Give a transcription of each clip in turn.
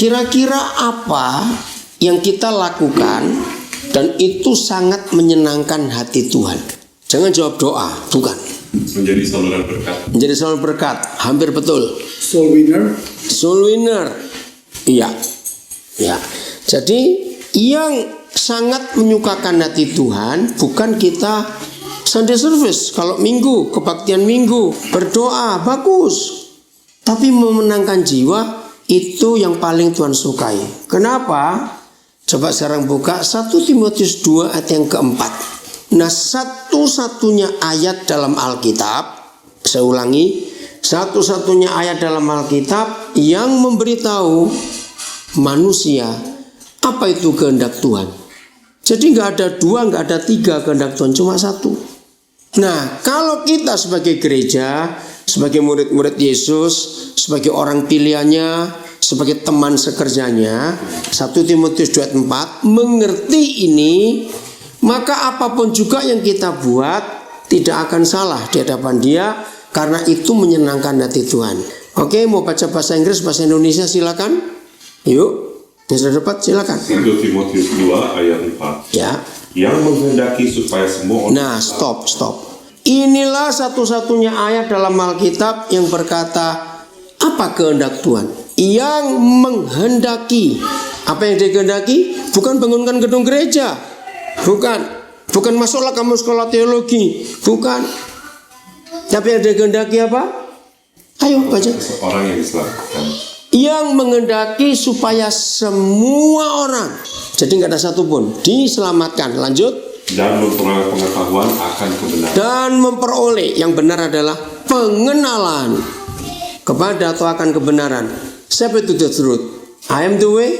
Kira-kira apa yang kita lakukan dan itu sangat menyenangkan hati Tuhan? Jangan jawab doa, bukan. Menjadi saluran berkat. Menjadi saluran berkat, hampir betul. Soul winner. Soul winner. Iya. Ya. Jadi yang sangat menyukakan hati Tuhan bukan kita Sunday service, kalau minggu, kebaktian minggu, berdoa, bagus. Tapi memenangkan jiwa itu yang paling Tuhan sukai. Kenapa? Coba sekarang buka 1 Timotius 2 ayat yang keempat. Nah, satu-satunya ayat dalam Alkitab, saya ulangi, satu-satunya ayat dalam Alkitab yang memberitahu manusia apa itu kehendak Tuhan. Jadi nggak ada 2, nggak ada 3 kehendak Tuhan, cuma 1. Nah, kalau kita sebagai gereja, sebagai murid-murid Yesus, sebagai orang pilihannya, sebagai teman sekerjanya, 1 Timotius 2 ayat 4, mengerti ini, maka apapun juga yang kita buat tidak akan salah di hadapan Dia, karena itu menyenangkan hati Tuhan. Oke, mau baca bahasa Inggris, bahasa Indonesia silakan. Yuk, yang sudah dapat silakan. 1 Timotius 2 ayat 4. Ya. Yang menghendaki supaya semua orang. Nah, stop. Inilah satu-satunya ayat dalam Alkitab yang berkata apa kehendak Tuhan? Yang menghendaki. Apa yang dikehendaki? Bukan bangunkan gedung gereja. Bukan masuklah kamu sekolah teologi. Bukan. Tapi yang dikehendaki apa? Ayo baca. Orang yang diselamatkan. Yang menghendaki supaya semua orang, jadi nggak ada satupun, diselamatkan. Lanjut. Dan memperoleh pengetahuan akan kebenaran. Dan memperoleh, yang benar adalah pengenalan kepada atau akan kebenaran. Siapa itu the truth? I am the way.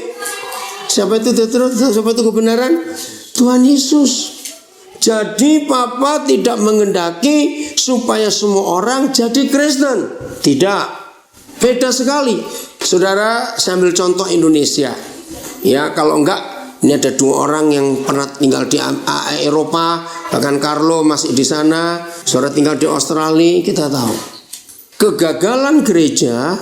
Siapa itu the truth? Siapa itu kebenaran? Tuhan Yesus. Jadi Papa tidak menghendaki supaya semua orang jadi Kristen. Tidak. Beda sekali. Saudara, saya ambil contoh Indonesia. Ya, kalau enggak, ini ada 2 orang yang pernah tinggal di Eropa, bahkan Carlo masih di sana, saudara tinggal di Australia, kita tahu. Kegagalan gereja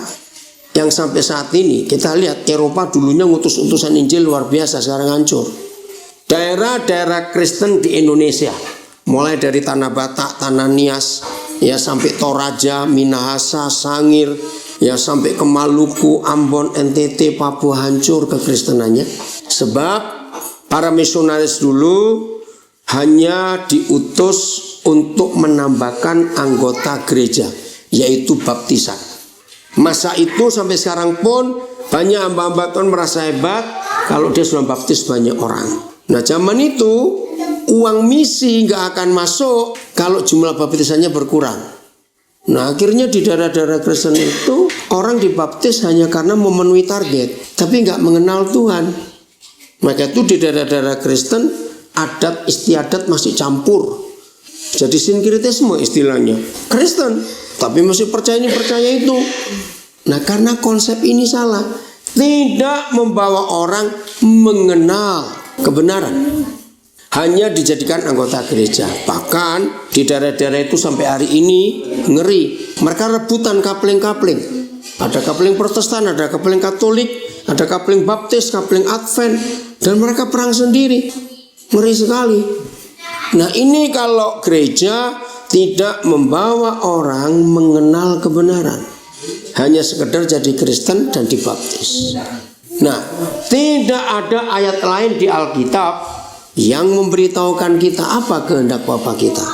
yang sampai saat ini, kita lihat Eropa dulunya ngutus-utusan Injil luar biasa, sekarang hancur. Daerah-daerah Kristen di Indonesia, mulai dari Tanah Batak, Tanah Nias, ya sampai Toraja, Minahasa, Sangir, ya sampai ke Maluku, Ambon, NTT, Papua hancur kekristenannya. Sebab para misionaris dulu hanya diutus untuk menambahkan anggota gereja, yaitu baptisan. Masa itu sampai sekarang pun banyak hamba-hamba Tuhan merasa hebat kalau dia sudah baptis banyak orang. Nah, zaman itu uang misi nggak akan masuk kalau jumlah baptisannya berkurang. Nah, akhirnya di daerah-daerah Kristen itu orang dibaptis hanya karena memenuhi target, tapi nggak mengenal Tuhan. Maka itu di daerah-daerah Kristen adat istiadat masih campur. Jadi sinkritisme istilahnya. Kristen, tapi masih percaya ini percaya itu. Nah, karena konsep ini salah, tidak membawa orang mengenal kebenaran. Hanya dijadikan anggota gereja. Bahkan di daerah-daerah itu sampai hari ini ngeri. Mereka rebutan kapling-kapling. Ada kapling Protestan, ada kapling Katolik, ada kapling Baptis, kapling Advent, dan mereka perang sendiri. Ngeri sekali. Nah, ini kalau gereja tidak membawa orang mengenal kebenaran, hanya sekedar jadi Kristen dan dibaptis. Nah, tidak ada ayat lain di Alkitab yang memberitahukan kita apa kehendak Bapa kita.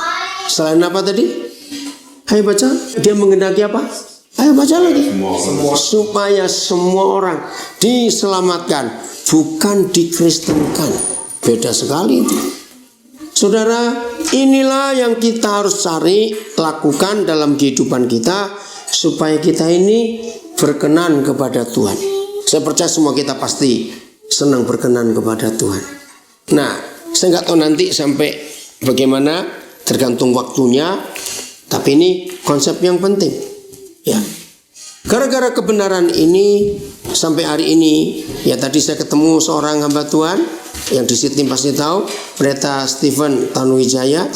Selain apa tadi? Ayo baca. Dia menghendaki apa? Ayo baca lagi. Supaya semua orang diselamatkan, bukan dikristenkan. Beda sekali itu. Saudara, inilah yang kita harus cari, lakukan dalam kehidupan kita supaya kita ini berkenan kepada Tuhan. Saya percaya semua kita pasti senang berkenan kepada Tuhan. Nah, saya nggak tahu nanti sampai bagaimana, tergantung waktunya. Tapi ini konsep yang penting. Ya, gara-gara kebenaran ini sampai hari ini, ya tadi saya ketemu seorang hamba Tuhan yang di Sydney pasti tahu, Pendeta Stephen Tanuwijaya.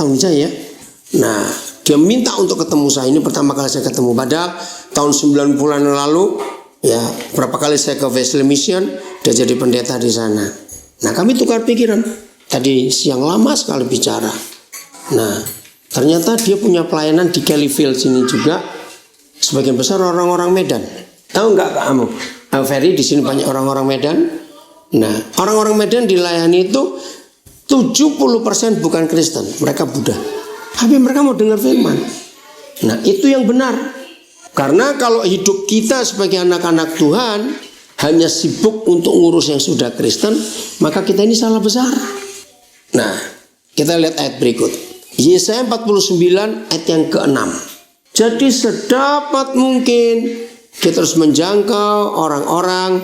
Nah, dia minta untuk ketemu saya. Ini pertama kali saya ketemu. Padahal tahun 90-an lalu Ya, berapa kali saya ke Wesley Mission, dia jadi pendeta di sana. Nah, kami tukar pikiran. Tadi siang lama sekali bicara. Nah, ternyata dia punya pelayanan di Kellyville sini juga. Sebagian besar orang-orang Medan. Tahu nggak kamu? Ferry, di sini banyak orang-orang Medan. Nah, orang-orang Medan dilayani itu 70% bukan Kristen, mereka Buddha. Tapi mereka mau dengar firman. Nah, itu yang benar. Karena kalau hidup kita sebagai anak-anak Tuhan hanya sibuk untuk ngurus yang sudah Kristen, maka kita ini salah besar. Nah, kita lihat ayat berikut. Yesaya 49 ayat yang ke-6. Jadi sedapat mungkin kita harus menjangkau orang-orang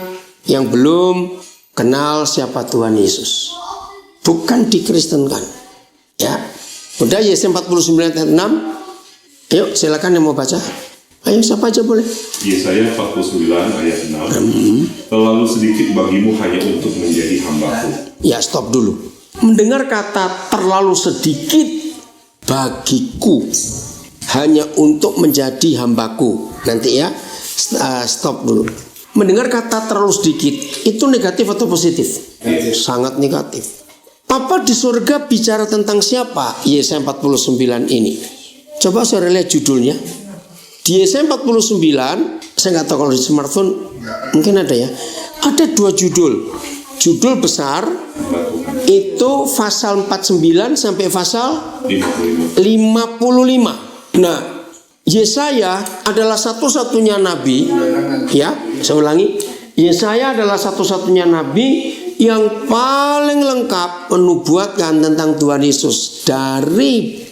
yang belum kenal siapa Tuhan Yesus. Bukan dikristenkan. Ya. Udah Yesaya 49 ayat 6. Yuk silakan yang mau baca. Ayo siapa aja boleh. Yesaya 49 ayat 6. Terlalu sedikit bagimu hanya untuk menjadi hambaku. Ya, stop dulu. Mendengar kata terlalu sedikit bagiku hanya untuk menjadi hambaku. Nanti ya, stop dulu. Mendengar kata terlalu sedikit itu negatif atau positif? Sangat negatif. Apa di surga bicara tentang siapa? Yesaya 49 ini. Coba saudara lihat judulnya. Di Yesaya 49, saya nggak tahu kalau di smartphone mungkin ada ya. Ada 2 judul. Judul besar itu pasal 49 sampai pasal 55. Nah, Yesaya adalah satu-satunya nabi, ya, saya ulangi. Yesaya adalah satu-satunya nabi yang paling lengkap menubuatkan tentang Tuhan Yesus dari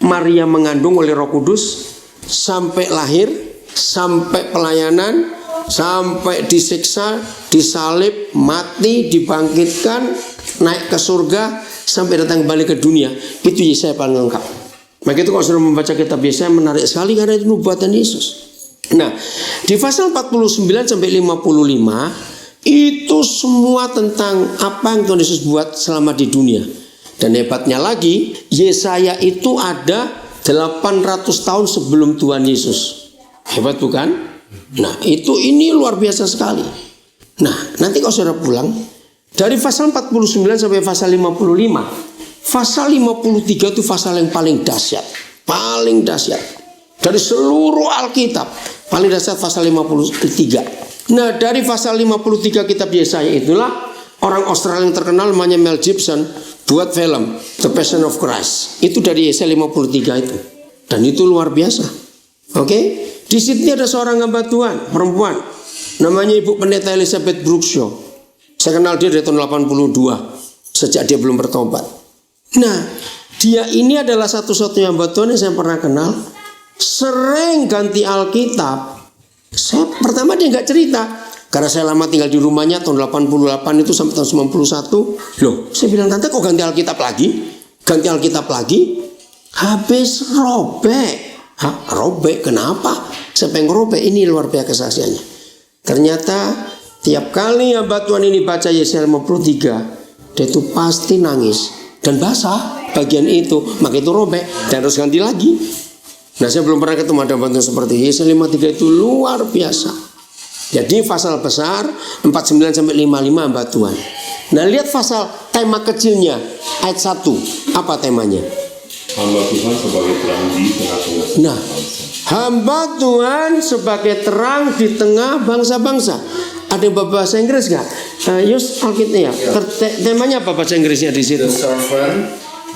Maria mengandung oleh Roh Kudus sampai lahir, sampai pelayanan, sampai disiksa, disalib, mati, dibangkitkan, naik ke surga, sampai datang kembali ke dunia. Itu Yesaya paling lengkap. Maka itu kalau sudah membaca kitab Yesaya menarik sekali karena itu nubuatan Yesus. Nah, di pasal 49 sampai 55 itu semua tentang apa yang Tuhan Yesus buat selama di dunia. Dan hebatnya lagi, Yesaya itu ada 800 tahun sebelum Tuhan Yesus. Hebat bukan? Nah, ini luar biasa sekali. Nah, nanti kalau saudara pulang dari pasal 49 sampai pasal 55, pasal 53 itu pasal yang paling dahsyat. Paling dahsyat dari seluruh Alkitab. Paling dahsyat pasal 53. Nah, dari pasal 53 kitab Yesaya itulah orang Australia yang terkenal namanya Mel Gibson buat film The Passion of Christ. Itu dari Yesaya 53 itu. Dan itu luar biasa. Oke? Di sini ada seorang hamba Tuhan, perempuan. Namanya Ibu Pendeta Elizabeth Brookshaw. Saya kenal dia dari tahun 82. Sejak dia belum bertobat. Nah, dia ini adalah satu-satunya hamba Tuhan yang saya pernah kenal. Sering ganti Alkitab. Pertama dia nggak cerita. Karena saya lama tinggal di rumahnya tahun 88 itu sampai tahun 91. Loh, saya bilang, tante kok ganti Alkitab lagi? Ganti Alkitab lagi? Habis robek. Hah, robek kenapa? Saya pengen robek. Ini luar biasa kesaksiannya. Ternyata tiap kali hamba Tuhan ini baca Yesaya 53, dia itu pasti nangis dan basah bagian itu, maka itu robek dan harus ganti lagi. Nah, saya belum pernah ketemu ada hamba Tuhan seperti Yesaya 53 itu luar biasa. Jadi pasal besar 49 sampai 55 hamba Tuhan. Nah, lihat pasal tema kecilnya ayat 1. Apa temanya? Hamba Tuhan sebagai terang di tengah-tengah Nah, hamba Tuhan sebagai terang di tengah bangsa-bangsa. Ada yang bahasa Inggris nggak? Yus Alkitab ya. Temanya apa bahasa Inggrisnya di situ? The servant,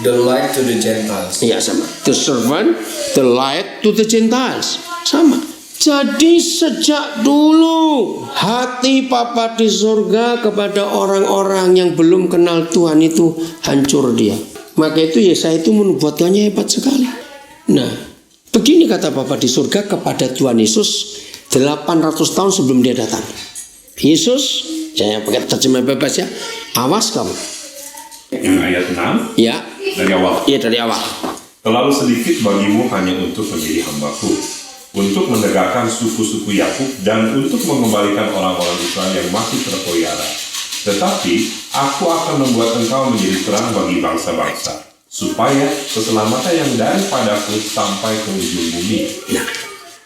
the light to the Gentiles. Iya, sama. The servant, the light to the Gentiles. Sama. Jadi sejak dulu hati Papa di surga kepada orang-orang yang belum kenal Tuhan itu hancur dia. Maka itu Yesaya itu menubuatkannya hebat sekali. Nah, begini kata Bapa di surga kepada Tuhan Yesus 800 tahun sebelum dia datang. Yesus, saya pakai terjemah bebas ya. Awas kamu. Yang ayat 6 Ya. dari awal. Iya, dari awal. Terlalu sedikit bagimu hanya untuk menjadi hambaku, untuk menegakkan suku-suku Yakub dan untuk mengembalikan orang-orang Israel yang masih terkoyara. Tetapi aku akan membuat engkau menjadi terang bagi bangsa-bangsa, supaya keselamatan yang daripadaku sampai ke ujung bumi. Nah,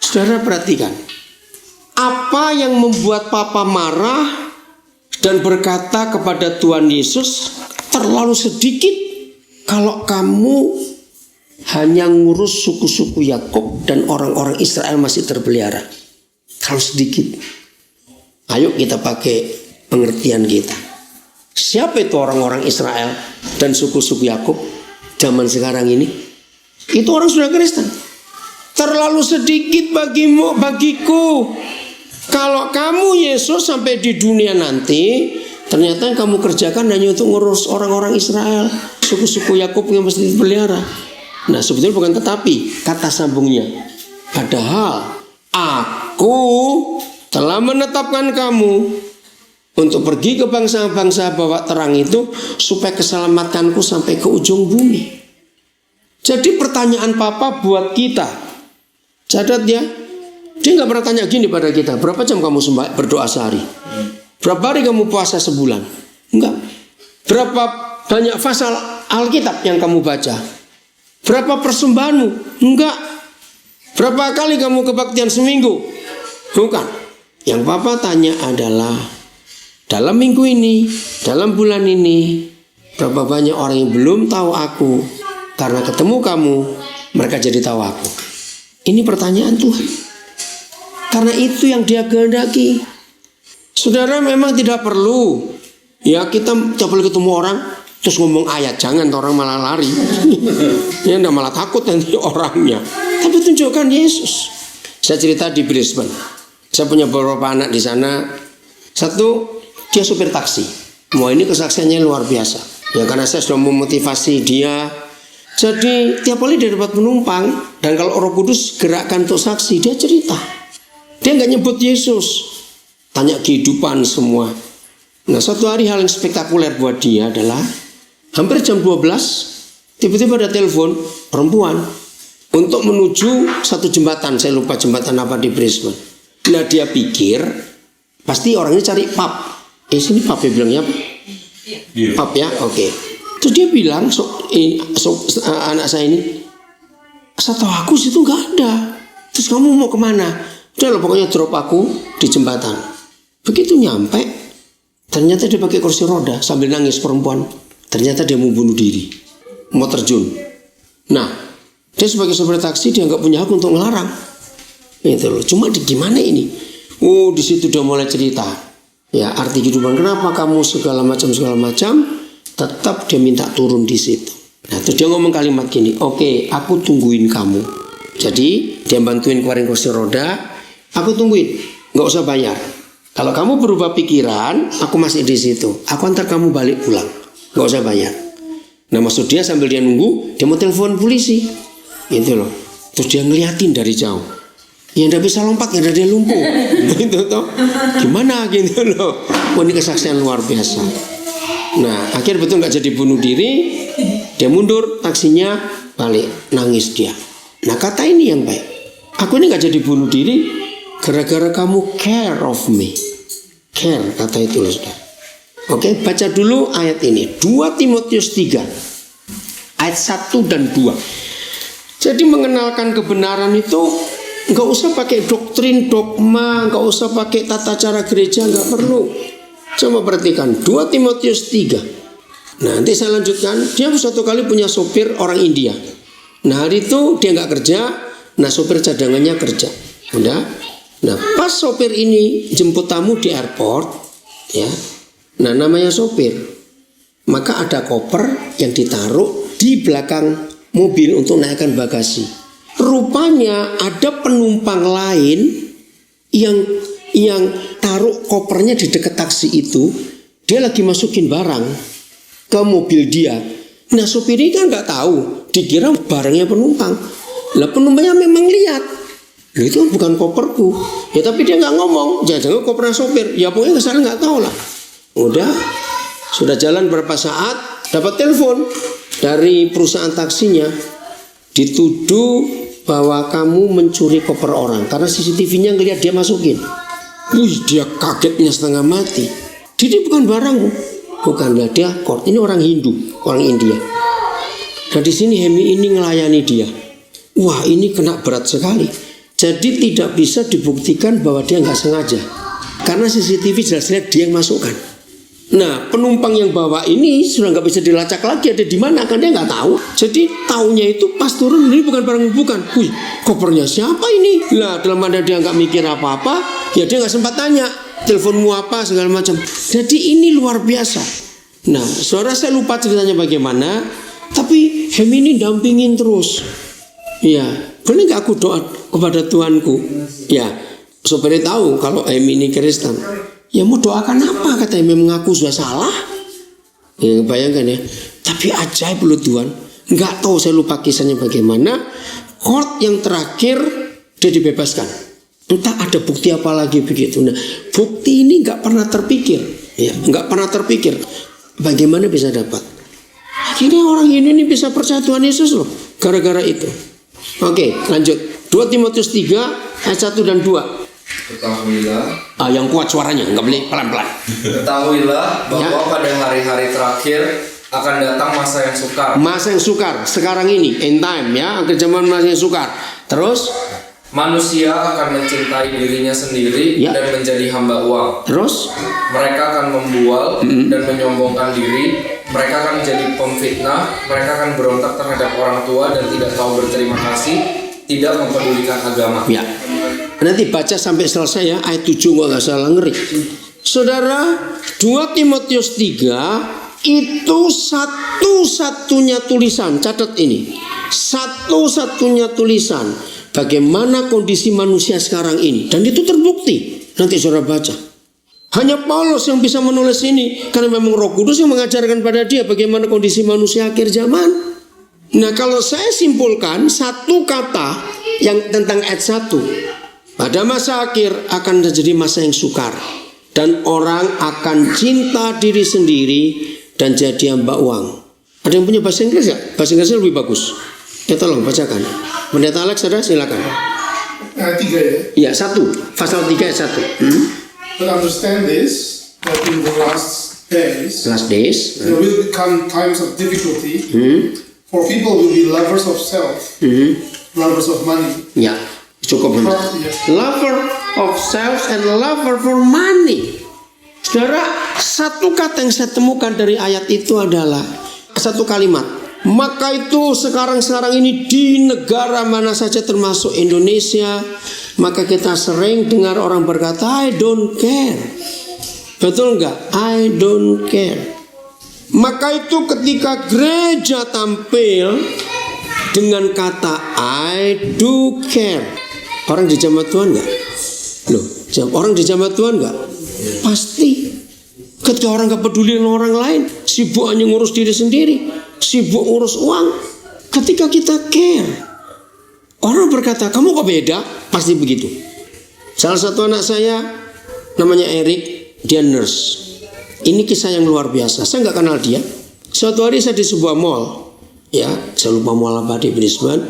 saudara perhatikan. Apa yang membuat papa marah dan berkata kepada Tuhan Yesus, terlalu sedikit kalau kamu hanya ngurus suku-suku Yakub dan orang-orang Israel masih terpelihara. Terlalu sedikit. Ayo kita pakai pengertian kita. Siapa itu orang-orang Israel dan suku-suku Yakub zaman sekarang ini? Itu orang sudah Kristen. Terlalu sedikit bagiku. Kalau kamu Yesus sampai di dunia nanti, ternyata yang kamu kerjakan hanya untuk ngurus orang-orang Israel, suku-suku Yakub yang mesti dipelihara. Nah, sebetulnya bukan tetapi, kata sambungnya. Padahal aku telah menetapkan kamu untuk pergi ke bangsa-bangsa bawa terang itu supaya keselamatanku sampai ke ujung bumi. Jadi pertanyaan Papa buat kita, catat ya. Dia nggak pernah tanya gini pada kita, berapa jam kamu berdoa sehari? Berapa hari kamu puasa sebulan? Enggak. Berapa banyak pasal Alkitab yang kamu baca? Berapa persembahanmu? Enggak. Berapa kali kamu kebaktian seminggu? Bukan. Yang Papa tanya adalah, dalam minggu ini, dalam bulan ini, berapa banyak orang yang belum tahu aku? Karena ketemu kamu, mereka jadi tahu aku. Ini pertanyaan Tuhan. Karena itu yang Dia kehendaki. Saudara, memang tidak perlu ya kita coba ketemu orang terus ngomong ayat, jangan, orang malah lari. Ya enggak, malah takut nanti orangnya. Tapi tunjukkan Yesus. Saya cerita di Brisbane. Saya punya beberapa anak di sana. Satu, dia supir taksi. Wah, ini kesaksiannya luar biasa. Ya karena saya sudah memotivasi dia. Jadi tiap kali dia dapat penumpang, dan kalau Roh Kudus gerakkan untuk saksi, dia cerita. Dia nggak nyebut Yesus, tanya kehidupan semua. Nah, suatu hari hal yang spektakuler buat dia adalah hampir jam 12 tiba-tiba ada telepon perempuan untuk menuju satu jembatan. Saya lupa jembatan apa di Brisbane. Nah, dia pikir pasti orangnya cari pub. Sini pub, ya bilangnya apa? Pub ya, oke. Terus dia bilang, anak saya ini, setahu aku situ nggak ada. Terus kamu mau kemana? Udah loh, pokoknya drop aku di jembatan. Begitu nyampe, ternyata dia pakai kursi roda sambil nangis perempuan. Ternyata dia mau bunuh diri, mau terjun. Nah, dia sebagai sopir taksi, dia nggak punya hak untuk ngelarang. Itu loh. Cuma di gimana ini? Oh, di situ dia mulai cerita. Ya, arti kehidupan, kenapa kamu segala macam. Tetap dia minta turun di situ. Nah, terus dia ngomong kalimat gini, oke, aku tungguin kamu. Jadi dia bantuin keluarin kursi roda. Aku tungguin, nggak usah bayar. Kalau kamu berubah pikiran, aku masih di situ. Aku antar kamu balik pulang, nggak usah bayar. Nah, maksud dia sambil dia nunggu, dia mau telepon polisi, gitu loh. Terus dia ngeliatin dari jauh. Ya nggak bisa lompat, nggak ada dia lumpuh, gitu toh. Gimana gitu loh? Wah, ini kesaksian luar biasa. Nah, akhir betul nggak jadi bunuh diri. Dia mundur, taksinya balik, nangis dia. Nah, kata ini yang baik. Aku ini nggak jadi bunuh diri gara-gara kamu care of me. Care, kata itu loh, saudara. Oke, baca dulu ayat ini. 2 Timotius 3 ayat 1 dan 2. Jadi mengenalkan kebenaran itu nggak usah pakai doktrin, dogma, nggak usah pakai tata cara gereja, nggak perlu. Coba perhatikan 2 Timotius 3. Nah, nanti saya lanjutkan. Dia suatu kali punya sopir orang India. Nah, hari itu dia nggak kerja. Nah, sopir cadangannya kerja. Udah. Nah, pas sopir ini jemput tamu di airport, ya. Nah, namanya sopir. Maka ada koper yang ditaruh di belakang mobil untuk naikkan bagasi. Rupanya ada penumpang lain yang taruh kopernya di dekat taksi itu. Dia lagi masukin barang ke mobil dia. Nah, sopir ini kan nggak tahu, dikira barangnya penumpang. Lah, penumpangnya memang lihat, itu bukan koperku. Ya tapi dia nggak ngomong, jangan kopernya sopir. Ya pokoknya kesana nggak tahu lah. Udah, sudah jalan berapa saat, dapat telepon dari perusahaan taksinya, dituduh bahwa kamu mencuri koper orang karena CCTV-nya ngelihat dia masukin. Dia kagetnya setengah mati. Jadi bukan barangmu, bukan dia. Ini orang Hindu, orang India. Nah, di sini Hemi ini ngelayani dia. Wah, ini kena berat sekali. Jadi tidak bisa dibuktikan bahwa dia nggak sengaja. Karena CCTV jelas-jelas dia yang masukkan. Nah, penumpang yang bawa ini sudah nggak bisa dilacak lagi ada di mana, kan dia nggak tahu. Jadi taunya itu pas turun, ini bukan barang bukan. Wih, kopernya siapa ini? Lah, dalam mana dia nggak mikir apa-apa, ya dia nggak sempat tanya teleponmu apa segala macam. Jadi ini luar biasa. Nah, saudara, saya lupa ceritanya bagaimana, tapi Hemi ini dampingin terus. Ya, boleh nggak aku doa kepada Tuhanku? Ya, supaya dia tahu kalau Hemi ini Kristen. Ya mau doakan apa? Kata Hemi, mengaku sudah salah. Ya, bayangkan ya. Tapi ajaib loh Tuhan. Nggak tahu, saya lupa kisahnya bagaimana. Court yang terakhir dia dibebaskan. Entah ada bukti apa lagi begitu. Nah, bukti ini nggak pernah terpikir. Ya, nggak pernah terpikir. Bagaimana bisa dapat? Akhirnya orang ini bisa percaya Tuhan Yesus loh, gara-gara itu. Oke, lanjut. 2 Timotius 3 ayat 1 dan 2. Ketahuilah, Yang kuat suaranya, nggak boleh pelan-pelan. ketahuilah bahwa Ya. pada hari-hari terakhir akan datang masa yang sukar. Masa yang sukar sekarang ini, end time ya, akhir zaman masa yang sukar. Terus, Manusia akan mencintai dirinya sendiri Ya. dan menjadi hamba uang. terus, Mereka akan membual dan menyombongkan diri. Mereka akan menjadi pemfitnah. Mereka akan berontak terhadap orang tua dan tidak tahu berterima kasih, tidak mempedulikan agama. ya. Nanti baca sampai selesai ya, ayat 7 nggak salah, ngeri. Saudara, 2 Timotius 3 itu satu-satunya tulisan, catat ini. Satu-satunya tulisan bagaimana kondisi manusia sekarang ini, dan itu terbukti. Nanti saudara baca. Hanya Paulus yang bisa menulis ini karena memang Roh Kudus yang mengajarkan pada dia bagaimana kondisi manusia akhir zaman. Nah, kalau saya simpulkan satu kata yang tentang ayat 1, pada masa akhir akan terjadi masa yang sukar dan orang akan cinta diri sendiri dan jadi hamba uang. Ada yang punya bahasa Inggris ya? Bahasa Inggrisnya lebih bagus. Ya tolong bacakan. Pendeta Alex, saudara silakan. Ayat 3 ya. Ya, 1. Pasal 3 ayat 1. But understand this, that in the last days Last days. there will become times of difficulty, for people will be lovers of self, lovers of money. Ya, cukup benar. Lover of self and lover for money. Saudara, satu kata yang saya temukan dari ayat itu adalah satu kalimat. Maka itu sekarang ini di negara mana saja termasuk Indonesia, maka kita sering dengar orang berkata I don't care. Betul enggak? I don't care. Maka itu ketika gereja tampil dengan kata I do care, orang di jemaat Tuhan enggak? Loh, orang di jemaat Tuhan enggak? Pasti. Ketika orang gak peduli dengan orang lain, sibuk hanya ngurus diri sendiri, sibuk ngurus uang. Ketika kita care, orang berkata, kamu kok beda? Pasti begitu. Salah satu anak saya, namanya Eric, dia nurse. Ini kisah yang luar biasa. Saya gak kenal dia. Suatu hari saya di sebuah mall, ya, saya lupa mall apa di Brisbane.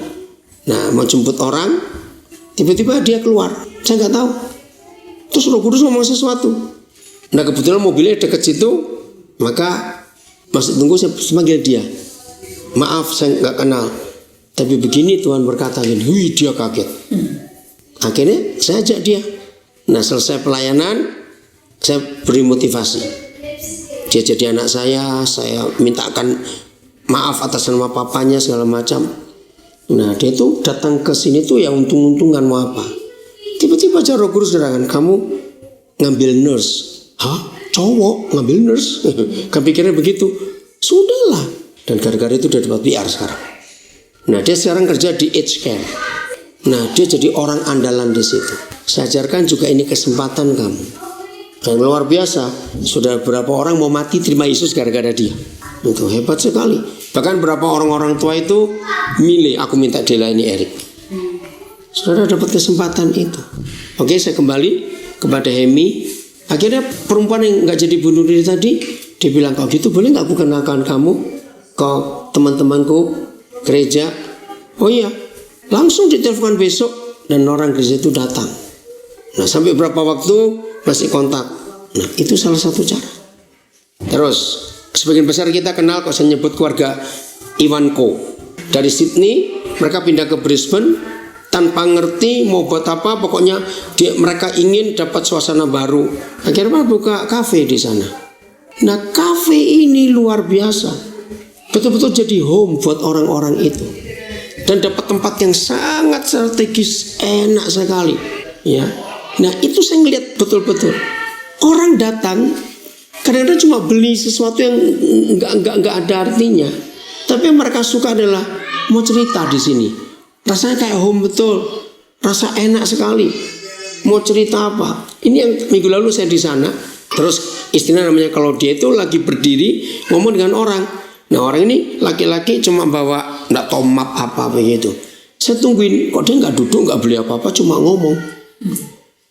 Nah, mau jemput orang, tiba-tiba dia keluar. Saya gak tahu. Terus Roh Kudus ngomong sesuatu. Nah, kebetulan mobilnya dekat situ, maka masih tunggu, saya panggil dia. Maaf, saya nggak kenal, tapi begini Tuhan berkata gini. Wih, dia kaget. Akhirnya saya ajak dia. Nah, selesai pelayanan, saya beri motivasi. Dia jadi anak saya mintakan maaf atas nama papanya segala macam. Nah, dia itu datang ke sini tuh ya untung-untungan mau apa. Tiba-tiba aja Roh Kudus gerangan, kamu ngambil nurse. Hah? Cowok ngambil nurse? Kan pikirnya begitu. Sudahlah. Dan gara-gara itu udah dapat PR sekarang. Nah, dia sekarang kerja di aged care. Nah, dia jadi orang andalan di situ. Saya ajarkan juga ini kesempatan kamu. Dan luar biasa. Sudah berapa orang mau mati terima Yesus gara-gara dia. Itu hebat sekali. Bahkan berapa orang-orang tua itu milih, aku minta dilayani Erik. Saudara dapat kesempatan itu. Oke, saya kembali kepada Hemi. Akhirnya perempuan yang nggak jadi bunuh diri tadi, dia bilang, kalau gitu boleh nggak aku kenalkan kamu ke teman-temanku gereja? Oh iya, langsung ditelepon besok dan orang gereja itu datang. Nah, sampai berapa waktu masih kontak. Nah, itu salah satu cara. Terus sebagian besar kita kenal, kalau saya nyebut keluarga Ivanko dari Sydney, mereka pindah ke Brisbane tanpa ngerti mau buat apa, pokoknya mereka ingin dapat suasana baru. Akhirnya buka kafe di sana. Nah, kafe ini luar biasa, betul-betul jadi home buat orang-orang itu, dan dapat tempat yang sangat strategis, enak sekali, ya. Nah, itu saya ngeliat betul-betul orang datang kadang-kadang cuma beli sesuatu yang nggak ada artinya, tapi yang mereka suka adalah mau cerita di sini. Rasanya kayak home betul, rasa enak sekali. Mau cerita apa? Ini yang minggu lalu saya di sana. Terus istilah namanya kalau dia itu lagi berdiri ngomong dengan orang. Nah, orang ini laki-laki cuma bawa nggak tahu map apa begitu. Saya tungguin, kok dia nggak duduk, nggak beli apa-apa, cuma ngomong.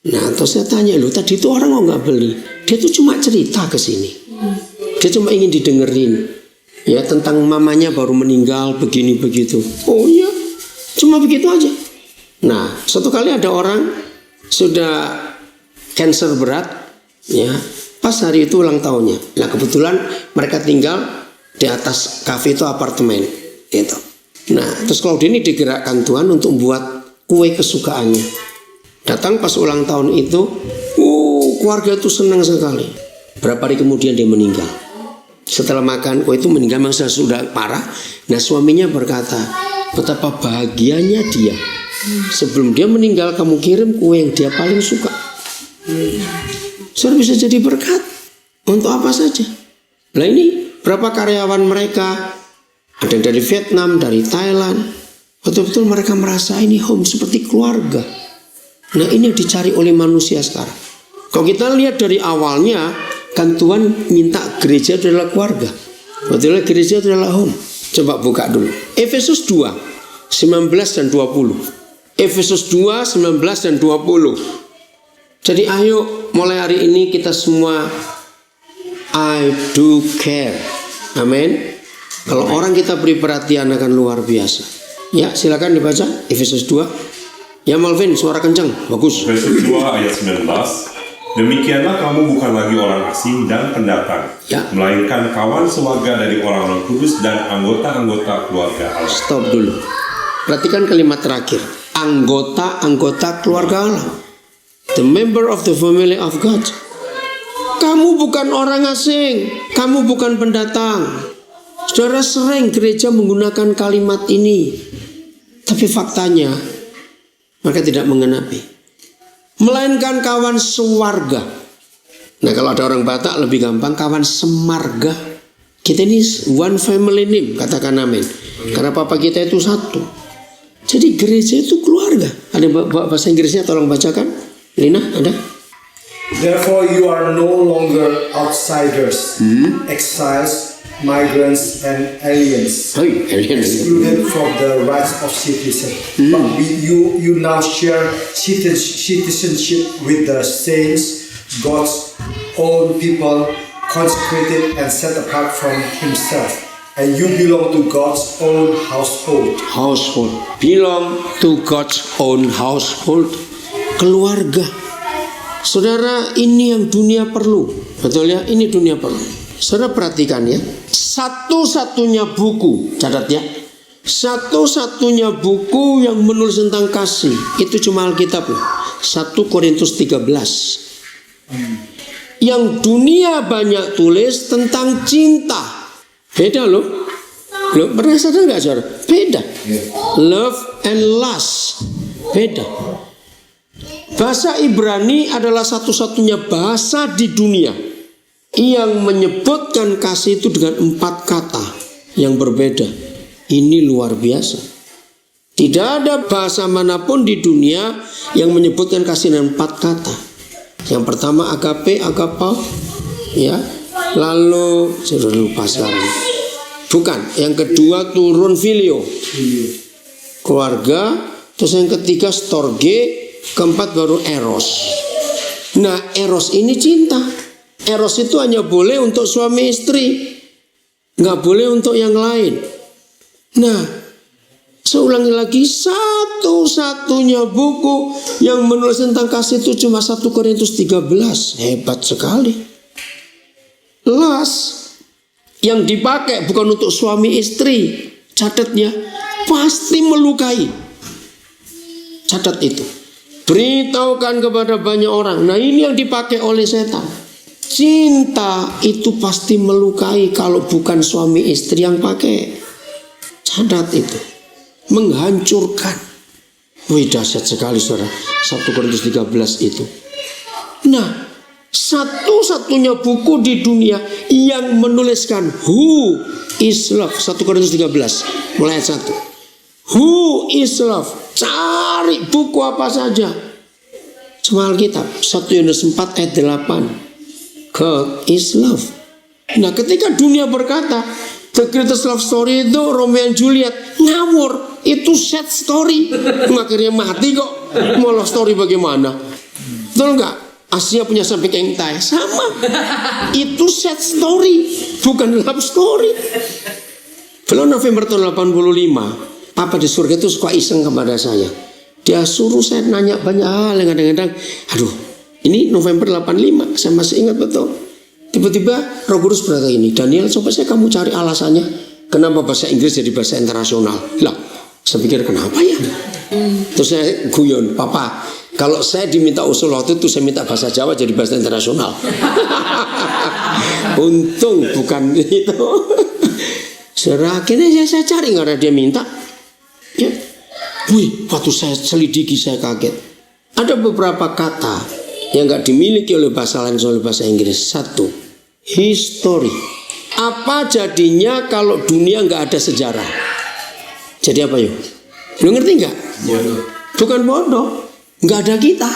Nah, terus saya tanya, loh tadi itu orang kok nggak beli? Dia tuh cuma cerita ke sini. Dia cuma ingin didengerin, ya, tentang mamanya baru meninggal begini begitu. Oh iya, cuma begitu aja. Nah, suatu kali ada orang sudah cancer berat, ya, pas hari itu ulang tahunnya. Nah, kebetulan mereka tinggal di atas kafe itu apartemen, gitu. Nah, terus Claudia ini digerakkan Tuhan untuk buat kue kesukaannya. Datang pas ulang tahun itu, keluarga itu senang sekali. Berapa hari kemudian dia meninggal. Setelah makan kue itu meninggal, memang sudah parah. Nah, suaminya berkata, betapa bahagianya dia. Sebelum dia meninggal, kamu kirim kue yang dia paling suka. Sudah bisa jadi berkat untuk apa saja. Nah, ini berapa karyawan mereka, ada yang dari Vietnam, dari Thailand. Betul-betul mereka merasa ini home seperti keluarga. Nah, ini yang dicari oleh manusia sekarang. Kalau kita lihat dari awalnya, kan Tuhan minta gereja adalah keluarga. Betul, gereja adalah home. Coba buka dulu Efesus 2 19 dan 20. Efesus 2 19 dan 20. Jadi ayo mulai hari ini kita semua I do care. Amin. Kalau orang kita beri perhatian akan luar biasa. Ya, silakan dibaca Efesus 2. Ya Malvin, suara kencang, bagus. Efesus 2 ayat 19. Demikianlah kamu bukan lagi orang asing dan pendatang, Ya. melainkan kawan sewarga dari orang-orang kudus dan anggota-anggota keluarga Allah. Stop dulu. Perhatikan kalimat terakhir. Anggota-anggota keluarga Allah. The member of the family of God. Kamu bukan orang asing, kamu bukan pendatang. Saudara, sering gereja menggunakan kalimat ini, tapi faktanya mereka tidak mengenapi. Melainkan kawan sewarga. Nah, kalau ada orang Batak lebih gampang, kawan semarga. Kita ini one family name, katakan amin. Karena papa kita itu satu. Jadi gereja itu keluarga. Ada bahasa Inggrisnya, tolong bacakan. Lina, ada? Therefore you are no longer outsiders, exiles, migrants, and aliens, excluded from the rights of citizen. But you now share citizenship with the saints, God's own people, consecrated and set apart from Himself. And you belong to God's own household. Belong to God's own household. Keluarga. Saudara, ini yang dunia perlu. Betul ya? Ini dunia perlu. Saudara perhatikan ya. Satu-satunya buku, catat ya. Satu-satunya buku yang menulis tentang kasih itu cuma Alkitab loh. 1 Korintus 13. Yang dunia banyak tulis tentang cinta. Beda loh. Loh, pernah sadar nggak saudara? Beda. Love and lust. Beda. Bahasa Ibrani adalah satu-satunya bahasa di dunia yang menyebutkan kasih itu dengan 4 kata yang berbeda. Ini luar biasa. Tidak ada bahasa manapun di dunia yang menyebutkan kasih dengan 4 kata. Yang pertama agape, agapau, ya. Lalu sudah lupa sekarang. Bukan. Yang kedua turun filio, keluarga. Terus yang ketiga storge. Keempat baru eros. Nah, eros ini cinta. Eros itu hanya boleh untuk suami istri, nggak boleh untuk yang lain. Nah, saya ulangi lagi, satu-satunya buku yang menulis tentang kasih itu cuma 1 Korintus 13. Hebat sekali. Las yang dipakai bukan untuk suami istri, catatnya pasti melukai. Catat itu. Beritahukan kepada banyak orang. Nah, ini yang dipakai oleh setan. Cinta itu pasti melukai kalau bukan suami istri yang pakai. Catat itu. Menghancurkan. Wih, dahsyat sekali saudara. 1 Korintus 13 itu. Nah, satu-satunya buku di dunia yang menuliskan who is love. 1 Korintus 13 mulai ayat 1. Who is love? Cari buku apa saja. Cuma Alkitab 1 Yohanes 4 ayat 8. God is love. Nah, ketika dunia berkata the greatest love story itu Romeo and Juliet, ngawur. Itu sad story. Akhirnya mati kok. Mau love story bagaimana? Betul nggak? Asia punya sampai kengtai. Sama. Itu sad story, bukan love story. Belum November tahun 85, Papa di surga itu suka iseng kepada saya. Dia suruh saya nanya banyak hal yang kadang-kadang, aduh, ini November 85, saya masih ingat betul. Tiba-tiba Roh Kudus berkata ini, Daniel, coba saya kamu cari alasannya kenapa bahasa Inggris jadi bahasa internasional. Lah, saya pikir kenapa ya? Terus saya guyon, Papa, kalau saya diminta usul waktu itu saya minta bahasa Jawa jadi bahasa internasional. Untung bukan itu. Akhirnya saya cari, nggak ada dia minta. Ya, wih, waktu saya selidiki saya kaget. Ada beberapa kata yang nggak dimiliki oleh bahasa lain oleh bahasa Inggris. 1, history. Apa jadinya kalau dunia nggak ada sejarah? Jadi apa yuk? Lu ngerti nggak? Bukan bodoh, nggak ada kita.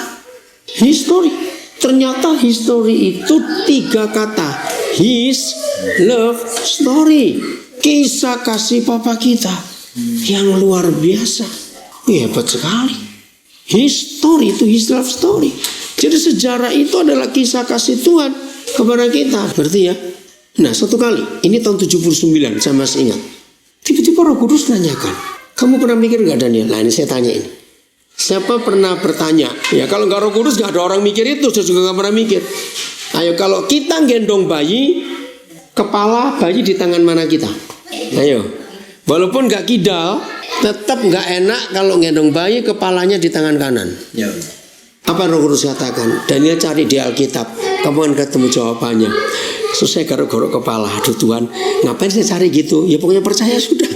History. Ternyata history itu 3 kata. His love story. Kisah kasih Papa kita. Yang luar biasa. Hebat sekali. History itu his love story. Jadi sejarah itu adalah kisah kasih Tuhan kepada kita. Berarti ya. Nah, satu kali, ini tahun 79, saya masih ingat. Tiba-tiba Roh Kudus nanyakan, kamu pernah mikir gak Daniel? Nah, ini saya tanya ini. Siapa pernah bertanya? Ya, kalau gak Roh Kudus gak ada orang mikir itu. Saya juga gak pernah mikir. Ayo, kalau kita gendong bayi, kepala bayi di tangan mana kita? Ayo. Walaupun gak kidal, tetap gak enak kalau gendong bayi kepalanya di tangan kanan. Ya. Apa Roh Kudus katakan? Daniel cari di Alkitab, kamu akan ketemu jawabannya. So, saya garuk-garuk kepala. Aduh Tuhan, ngapain saya cari gitu? Ya pokoknya percaya sudah.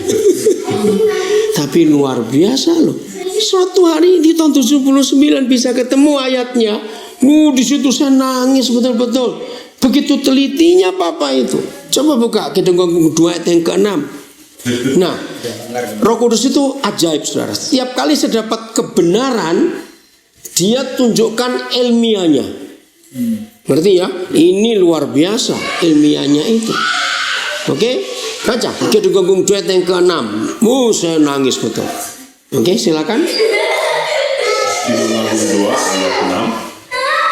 Tapi luar biasa loh. Suatu hari di tahun 79 bisa ketemu ayatnya. Di situ saya nangis betul-betul. Begitu telitinya Papa itu. Coba buka Kidung 2 ayat yang ke-6. Nah, Roh Kudus itu ajaib, saudara. Setiap kali saya dapat kebenaran, dia tunjukkan ilmiahnya. Berarti ya, ini luar biasa ilmiahnya itu. Oke, baca Kidung 2 ayat yang ke-6. Saya nangis betul. Oke, silakan. Kidung 2 ayat 6.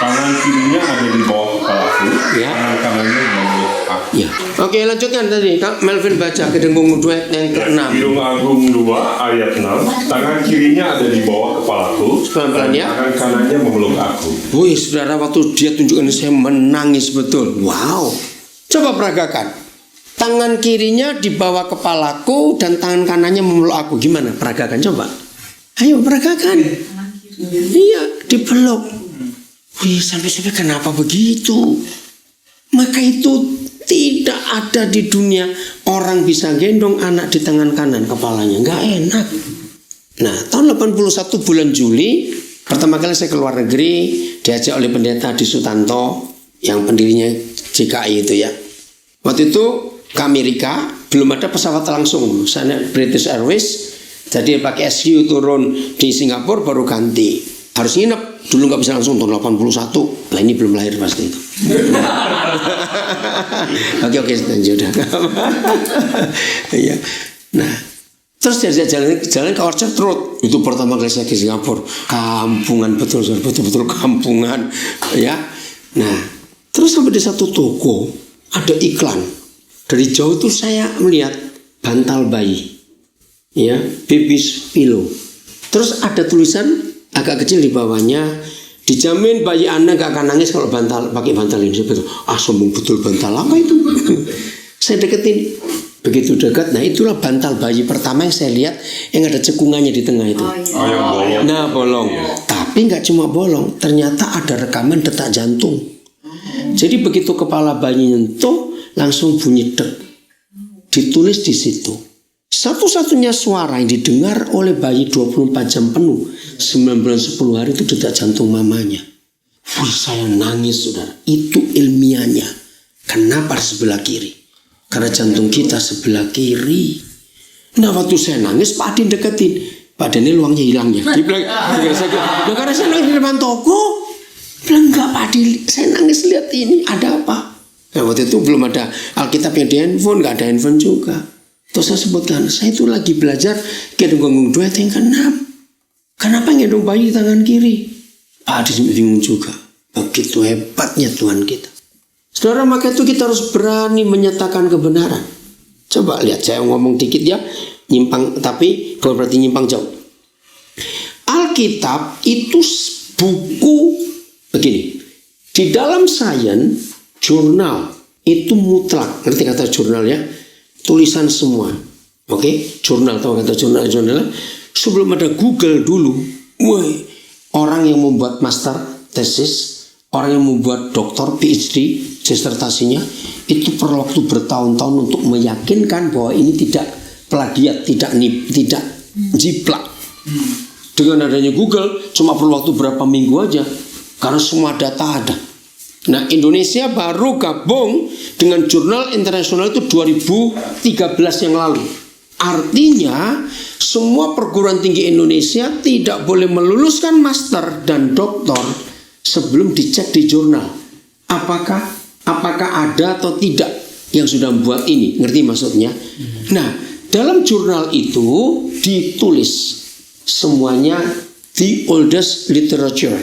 Tangan kirinya ada di bawah kepalaku, ya. Tangan kanannya memeluk aku. Ya. Oke, lanjutkan tadi. Kak Melvin baca Kidung 2 ayat yang ke-6. Kidung Agung 2 ayat 6. Tangan kirinya ada di bawah kepalaku, pelan-pelan ya. Tangan kanannya memeluk aku. Wih, saudara, waktu dia tunjukkan saya menangis betul. Wow. Coba peragakan. Tangan kirinya di bawah kepalaku dan tangan kanannya memeluk aku. Gimana? Peragakan coba. Ayo peragakan. Iya, dipeluk. Wih, sampai-sampai kenapa begitu? Maka itu tidak ada di dunia orang bisa gendong anak di tangan kanan kepalanya. Nggak enak. Nah, tahun 81 bulan Juli, pertama kali saya ke luar negeri, diajak oleh pendeta di Sutanto, yang pendirinya JKI itu ya. Waktu itu ke Amerika, belum ada pesawat langsung. Saya naik British Airways, jadi pakai SQ turun di Singapura baru ganti. Harus nginep, dulu nggak bisa langsung tahun 81. Nah, ini belum lahir pasti itu. Oke, sudah. Iya. Nah, terus dia jalan ke Orchard Road. Itu pertama kali saya ke Singapura. Kampungan betul-betul kampungan, ya. Nah, terus sampai di satu toko ada iklan. Dari jauh tuh saya melihat bantal bayi, ya, baby's pillow. Terus ada tulisan agak kecil di bawahnya, dijamin bayi Anda gak akan nangis kalau pakai bantal ini. Saya betul, sombong betul, bantal apa itu? Saya deketin, Begitu dekat, nah itulah bantal bayi pertama yang saya lihat yang ada cekungannya di tengah itu. Oh, yang bolong. Nah bolong, tapi nggak cuma bolong, ternyata ada rekaman detak jantung. Jadi begitu kepala bayi nyentuh, langsung bunyi dek. Ditulis di situ. Satu-satunya suara yang didengar oleh bayi 24 jam penuh 9 bulan 10 hari itu detak jantung mamanya. Wih, saya nangis saudara. Itu ilmiahnya. Kenapa sebelah kiri? Karena jantung kita sebelah kiri. Nah waktu saya nangis Pak Adin deketin. Pak Adin ini luangnya hilangnya. Dia bilang, karena saya nangis di depan toko. Bilang enggak Pak Adin, saya nangis lihat ini ada apa. Nah waktu itu belum ada Alkitab yang di handphone, nggak ada handphone juga. Terus saya sebutkan, saya itu lagi belajar Kidung Gonggung 2 ayat yang ke-6. Kenapa ngendong bayi di tangan kiri? Pak Adin bingung juga. Begitu hebatnya Tuhan kita. Saudara, maka itu kita harus berani menyatakan kebenaran. Coba lihat, saya ngomong dikit ya, nyimpang, tapi bukan berarti nyimpang jauh. Alkitab itu buku begini. Di dalam sains, jurnal itu mutlak. Ngerti kata jurnal ya? Tulisan semua. Oke? Jurnal, tahu kata jurnal? Sebelum ada Google dulu, orang yang membuat master tesis, orang yang membuat doktor PhD disertasinya itu perlu waktu bertahun-tahun untuk meyakinkan bahwa ini tidak plagiat, tidak jiplak. Dengan adanya Google cuma perlu waktu berapa minggu aja karena semua data ada. Nah, Indonesia baru gabung dengan jurnal internasional itu 2013 yang lalu. Artinya semua perguruan tinggi Indonesia tidak boleh meluluskan master dan doktor sebelum dicek di jurnal. Apakah ada atau tidak yang sudah membuat ini? Ngerti maksudnya? Nah, dalam jurnal itu ditulis semuanya the oldest literature.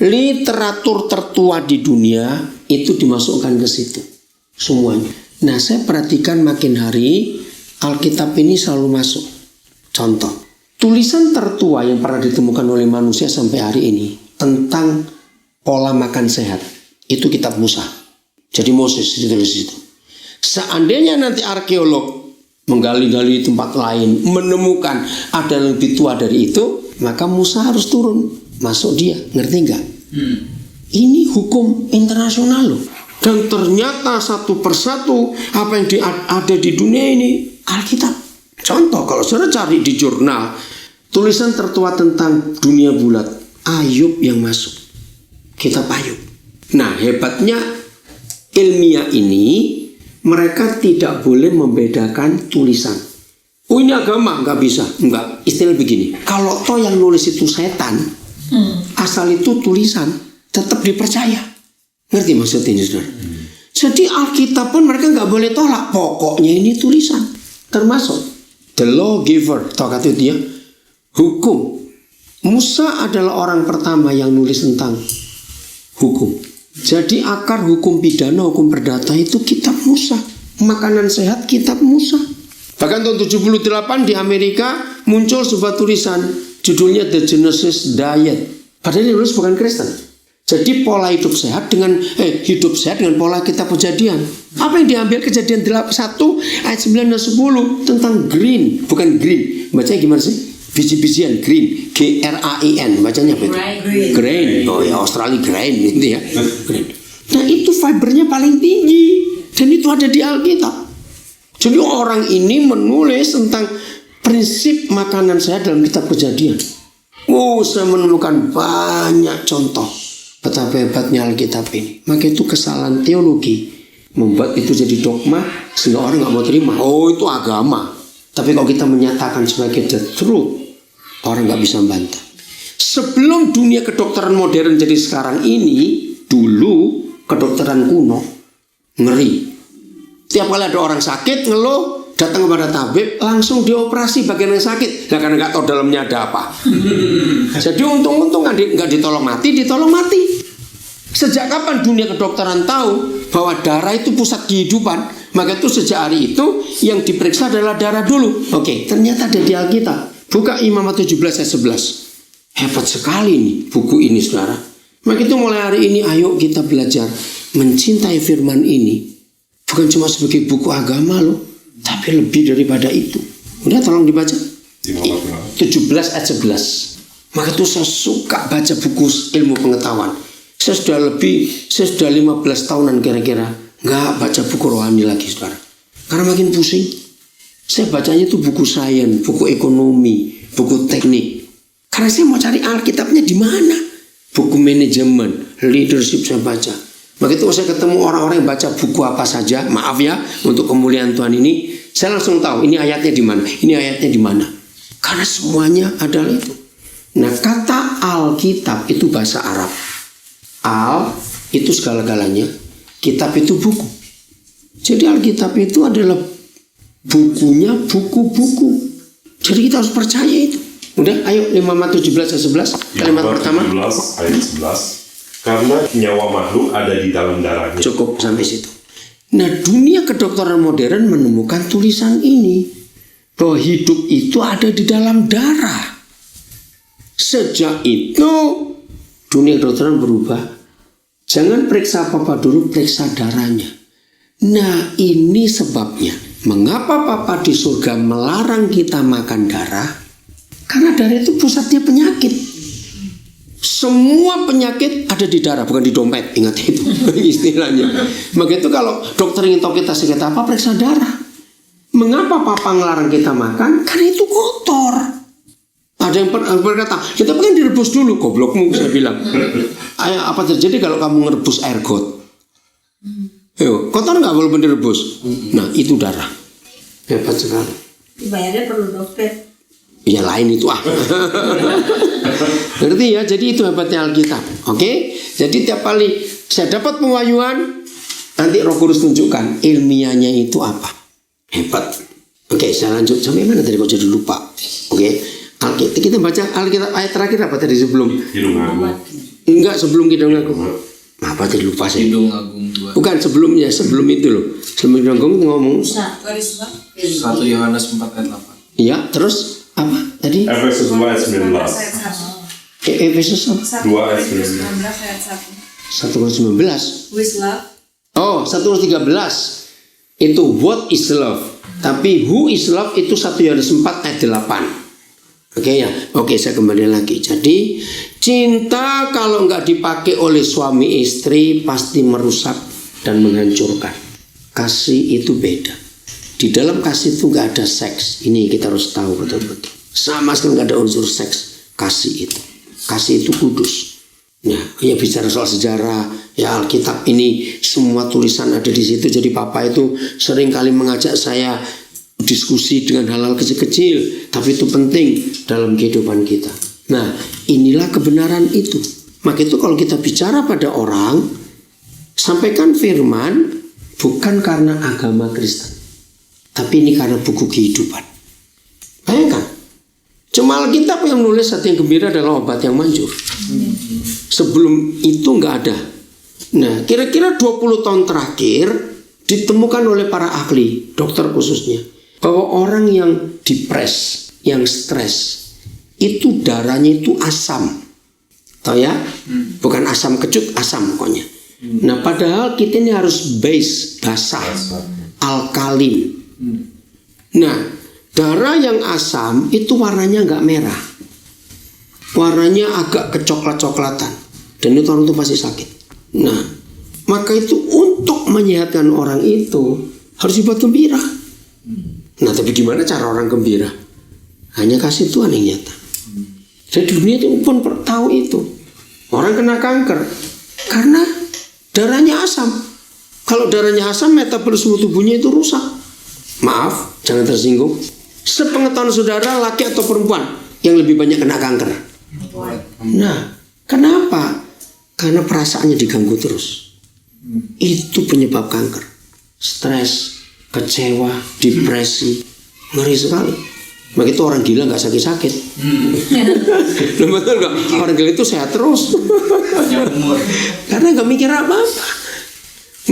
Literatur tertua di dunia itu dimasukkan ke situ semuanya. Nah, saya perhatikan makin hari Alkitab ini selalu masuk. Contoh, tulisan tertua yang pernah ditemukan oleh manusia sampai hari ini tentang pola makan sehat itu kitab Musa. Jadi Moses ditulis itu. Seandainya nanti arkeolog menggali-gali tempat lain menemukan ada yang lebih tua dari itu, maka Musa harus turun. Masuk dia, ngerti nggak? Ini hukum internasional loh. Dan ternyata satu persatu apa yang ada di dunia ini Alkitab. Contoh, kalau saudara cari di jurnal tulisan tertua tentang dunia bulat, Ayub yang masuk. Kitab Ayub. Nah, hebatnya ilmiah ini mereka tidak boleh membedakan tulisan. Oh, ini agama, nggak bisa. Enggak, istilah begini. Kalau toh yang nulis itu setan, asal itu tulisan, tetap dipercaya. Ngerti maksud ini, saudara? Jadi Alkitab pun mereka nggak boleh tolak. Pokoknya ini tulisan. Termasuk the lawgiver, tahu kata dia, hukum. Musa adalah orang pertama yang nulis tentang hukum. Jadi akar hukum pidana, hukum perdata itu kitab Musa. Makanan sehat kitab Musa. Bahkan tahun 78 di Amerika muncul sebuah tulisan judulnya The Genesis Diet. Padahal ini nulis bukan Kristen. Jadi pola hidup sehat dengan pola kitab Kejadian. Apa yang diambil Kejadian 1 ayat 9 dan 10 tentang green, bukan green. Bacanya gimana sih? Biji-bijian, green, GRAIN. Bacanya apa itu? Grain. Oh ya, Australia grain gitu ya. Grain. Nah, itu fibernya paling tinggi dan itu ada di Alkitab. Jadi orang ini menulis tentang prinsip makanan sehat dalam kitab Kejadian. Oh, saya menemukan banyak contoh betapa hebatnya Alkitab ini. Maka itu kesalahan teologi membuat itu jadi dogma sehingga orang nggak mau terima. Oh, itu agama. Tapi kalau kita menyatakan sebagai the truth, orang nggak bisa membantah. Sebelum dunia kedokteran modern jadi sekarang ini, dulu kedokteran kuno ngeri. Tiap kali ada orang sakit ngeluh, datang kepada tabib, langsung dioperasi bagian yang sakit. Nah, karena nggak tahu dalamnya ada apa. Jadi untung-untung nggak ditolong mati. Sejak kapan dunia kedokteran tahu bahwa darah itu pusat kehidupan? Maka itu sejak hari itu yang diperiksa adalah darah dulu. Oke, ternyata ada di Alkitab. Buka Imamat 17 ayat 11. Hebat sekali nih buku ini, saudara. Maka itu mulai hari ini ayo kita belajar mencintai firman ini. Bukan cuma sebagai buku agama loh, tapi Tapi lebih daripada itu. Udah tolong dibaca. 15. 17 ayat 11. Maka itu saya suka baca buku ilmu pengetahuan. Saya sudah 15 tahunan kira-kira nggak baca buku rohani lagi, saudara. Karena makin pusing. Saya bacanya itu buku sains, buku ekonomi, buku teknik. Karena saya mau cari Alkitabnya di mana. Buku manajemen, leadership saya baca. Maka itu saya ketemu orang-orang yang baca buku apa saja, maaf ya, untuk kemuliaan Tuhan ini, saya langsung tahu ini ayatnya di mana, ini ayatnya di mana. Karena semuanya adalah itu. Nah, kata Alkitab itu bahasa Arab. Al itu segala-galanya, kitab itu buku. Jadi Alkitab itu adalah bukunya buku-buku. Jadi kita harus percaya itu. Udah, ayo 5 Matius 17 ayat 11. Kalimat pertama. 17 ayat 11. Karena nyawa makhluk ada di dalam darahnya. Cukup sampai situ. Nah, dunia kedokteran modern menemukan tulisan ini. Bahwa hidup itu ada di dalam darah. Sejak itu dunia kedokteran berubah. Jangan periksa apa-apa dulu, periksa darahnya. Nah, ini sebabnya. Mengapa Papa di surga melarang kita makan darah? Karena darah itu pusatnya penyakit. Semua penyakit ada di darah, bukan di dompet. Ingat itu istilahnya. Maka itu kalau dokter ingin tahu kita sakit apa, periksa darah. Mengapa Papa ngelarang kita makan? Karena itu kotor. Ada yang berkata, kita pengen direbus dulu. Goblokmu, saya bilang. Apa terjadi kalau kamu ngerebus air got? Yo, kotor nggak walaupun direbus? Nah, itu darah. Hebat sekali. Bayarnya perlu dokter. Ya lain itu Ngerti ya? Jadi itu hebatnya Alkitab. Oke? Jadi tiap kali saya dapat pewahyuan, nanti Roh Kudus tunjukkan ilmiahnya itu apa. Hebat. Oke, saya lanjut sampai mana tadi kok jadi lupa. Oke. Kita baca Alkitab ayat terakhir apa tadi sebelum? Hidung Agung. Enggak, sebelum Kidung Agung. Apa tadi lupa saya? Kidung Agung 2. Bukan sebelumnya, sebelum itu loh. Sebelum Kidung Agung ngomong. 1 Yohanes 4 ayat 8. Iya, terus apa tadi? Efesus 2 ayat 19. Efesus 2 ayat 19. 1:19. With love. Oh, 1:13. Itu what is love. Tapi who is love itu 1 Yohanes 4 ayat 8. Oke ya, oke saya kembali lagi. Jadi cinta kalau nggak dipakai oleh suami istri pasti merusak dan menghancurkan. Kasih itu beda. Di dalam kasih itu nggak ada seks. Ini kita harus tahu betul-betul. Sama sekali nggak ada unsur seks. Kasih itu. Kasih itu kudus. Nah, ya bicara soal sejarah, ya Alkitab ini semua tulisan ada di situ. Jadi Papa itu sering kali mengajak saya diskusi dengan hal-hal kecil-kecil, tapi itu penting dalam kehidupan kita. Nah, inilah kebenaran itu. Maka itu kalau kita bicara pada orang, sampaikan firman bukan karena agama Kristen, tapi ini karena buku kehidupan. Bayangkan, cuma Alkitab yang nulis hati yang gembira adalah obat yang manjur. Sebelum itu nggak ada. Nah, kira-kira 20 tahun terakhir ditemukan oleh para ahli, dokter khususnya, bahwa orang yang depres, yang stres, itu darahnya itu asam. Tahu ya? Bukan asam kecut, asam pokoknya. Nah, padahal kita ini harus base, basah, alkalin. Nah, darah yang asam itu warnanya nggak merah. Warnanya agak kecoklat-coklatan. Dan itu orang itu pasti sakit. Nah, maka itu untuk menyehatkan orang itu harus dibuat gembira. Nah, tapi gimana cara orang gembira? Hanya kasih Tuhan yang nyata. Dan dunia itu pun tahu itu. Orang kena kanker karena darahnya asam. Kalau darahnya asam, metabolisme tubuhnya itu rusak. Maaf, jangan tersinggung. Sepengetahuan saudara, laki atau perempuan yang lebih banyak kena kanker? Nah, kenapa? Karena perasaannya diganggu terus. Itu penyebab kanker. Stres, kecewa, depresi, ngeri sekali. Begitu orang gila nggak sakit-sakit. Betul nggak? Orang gila itu sehat terus. Karena nggak mikir apa-apa,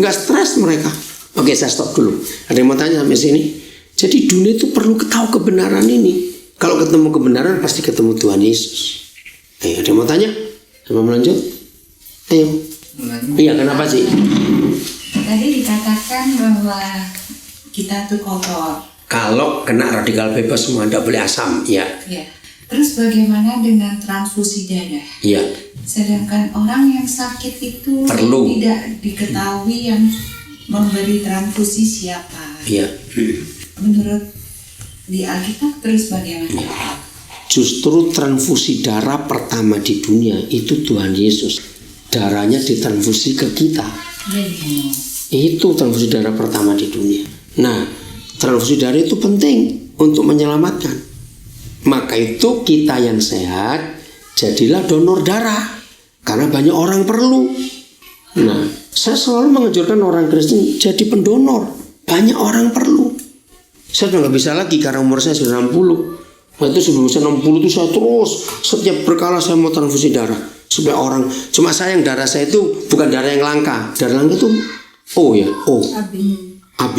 nggak stres mereka. Oke, saya stop dulu. Ada yang mau tanya sampai sini? Jadi dunia itu perlu tahu kebenaran ini. Kalau ketemu kebenaran pasti ketemu Tuhan Yesus. Ayo, ada yang mau tanya? Sama melanjut? Ayo. Iya, kenapa sih? Tadi dikatakan bahwa kita tuh kotor. Kalau kena radikal bebas semua tidak boleh asam, ya. Ya. Terus bagaimana dengan transfusi darah? Ya. Sedangkan orang yang sakit itu Perlu. tidak diketahui yang memberi transfusi siapa. Ya. Menurut di Alkitab terus bagaimana? Justru transfusi darah pertama di dunia itu Tuhan Yesus. Darahnya ditransfusi ke kita. Itu transfusi darah pertama di dunia. Nah, transfusi darah itu penting untuk menyelamatkan. Maka itu kita yang sehat jadilah donor darah, karena banyak orang perlu. Nah, saya selalu menganjurkan orang Kristen jadi pendonor. Banyak orang perlu. Saya sudah nggak bisa lagi karena umur saya sudah 60. Nah, itu sebelum saya 60 itu saya terus setiap berkala saya mau transfusi darah supaya orang. Cuma sayang darah saya itu bukan darah yang langka. Darah langka itu O ya, O. AB.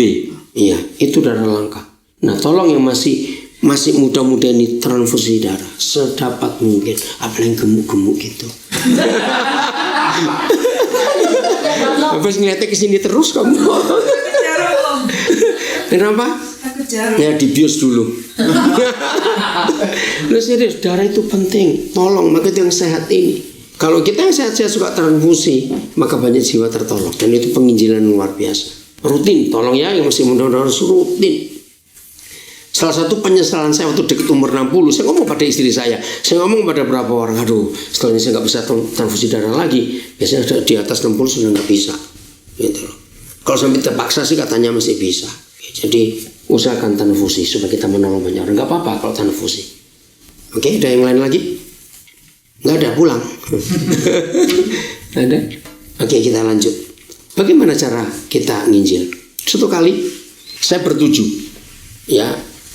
Iya, itu darah langka. Nah, tolong yang masih muda-muda ini transfusi darah sedapat mungkin, apalagi gemuk-gemuk gitu. Habis ngeliatnya kesini terus kamu. Kenapa? Ya dibius dulu. Nah, serius, darah itu penting. Tolong, maka itu yang sehat ini. Kalau kita yang sehat-sehat suka transfusi, maka banyak jiwa tertolong. Dan itu penginjilan luar biasa. Rutin, tolong ya, yang masih muda harus rutin. Salah satu penyesalan saya waktu dekat umur 60, saya ngomong pada istri saya ngomong pada berapa orang, aduh setelah ini saya nggak bisa transfusi darah lagi. Biasanya sudah di atas 60 sudah nggak bisa gitu loh. Kalau sampai terpaksa sih katanya masih bisa. Jadi usahakan transfusi supaya kita menolong banyak orang. Nggak apa-apa kalau transfusi. Oke, ada yang lain lagi? Nggak ada, pulang. Ada? Oke, kita lanjut. Bagaimana cara kita nginjil? Suatu kali saya bertujuh, ya,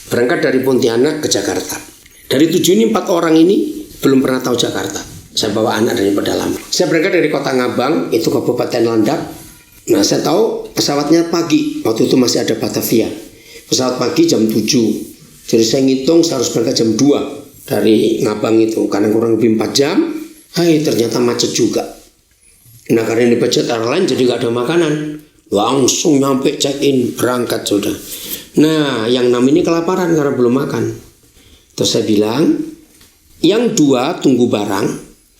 berangkat dari Pontianak ke Jakarta. Dari 7 ini 4 orang ini belum pernah tahu Jakarta. Saya bawa anak dari pedalaman. Saya berangkat dari Kota Ngabang, itu Kabupaten Landak. Nah, saya tahu pesawatnya pagi. Waktu itu masih ada Batavia. Pesawat pagi jam 7. Jadi saya ngitung saya harus berangkat jam 2 dari Ngabang itu. Karena kurang lebih 4 jam. Hai, ternyata macet juga. Nah, karena ini budget airline jadi gak ada makanan. Langsung nyampe check-in, berangkat sudah. Nah, yang 6 ini kelaparan karena belum makan. Terus saya bilang, yang 2 tunggu barang,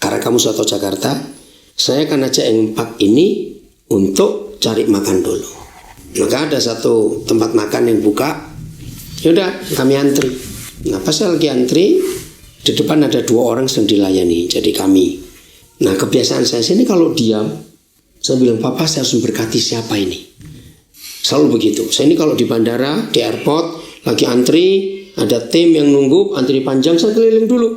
karena kamu sudah tahu Jakarta. Saya akan ajak yang 4 ini untuk cari makan dulu. Maka ada satu tempat makan yang buka. Yaudah, kami antri. Nah, pas saya lagi antri, di depan ada 2 orang sedang dilayani, jadi kami. Nah, kebiasaan saya sini kalau diam, saya bilang, Papa saya harus memberkati siapa ini. Selalu begitu. Saya ini kalau di bandara, di airport, lagi antri, ada tim yang nunggu, antri panjang, saya keliling dulu.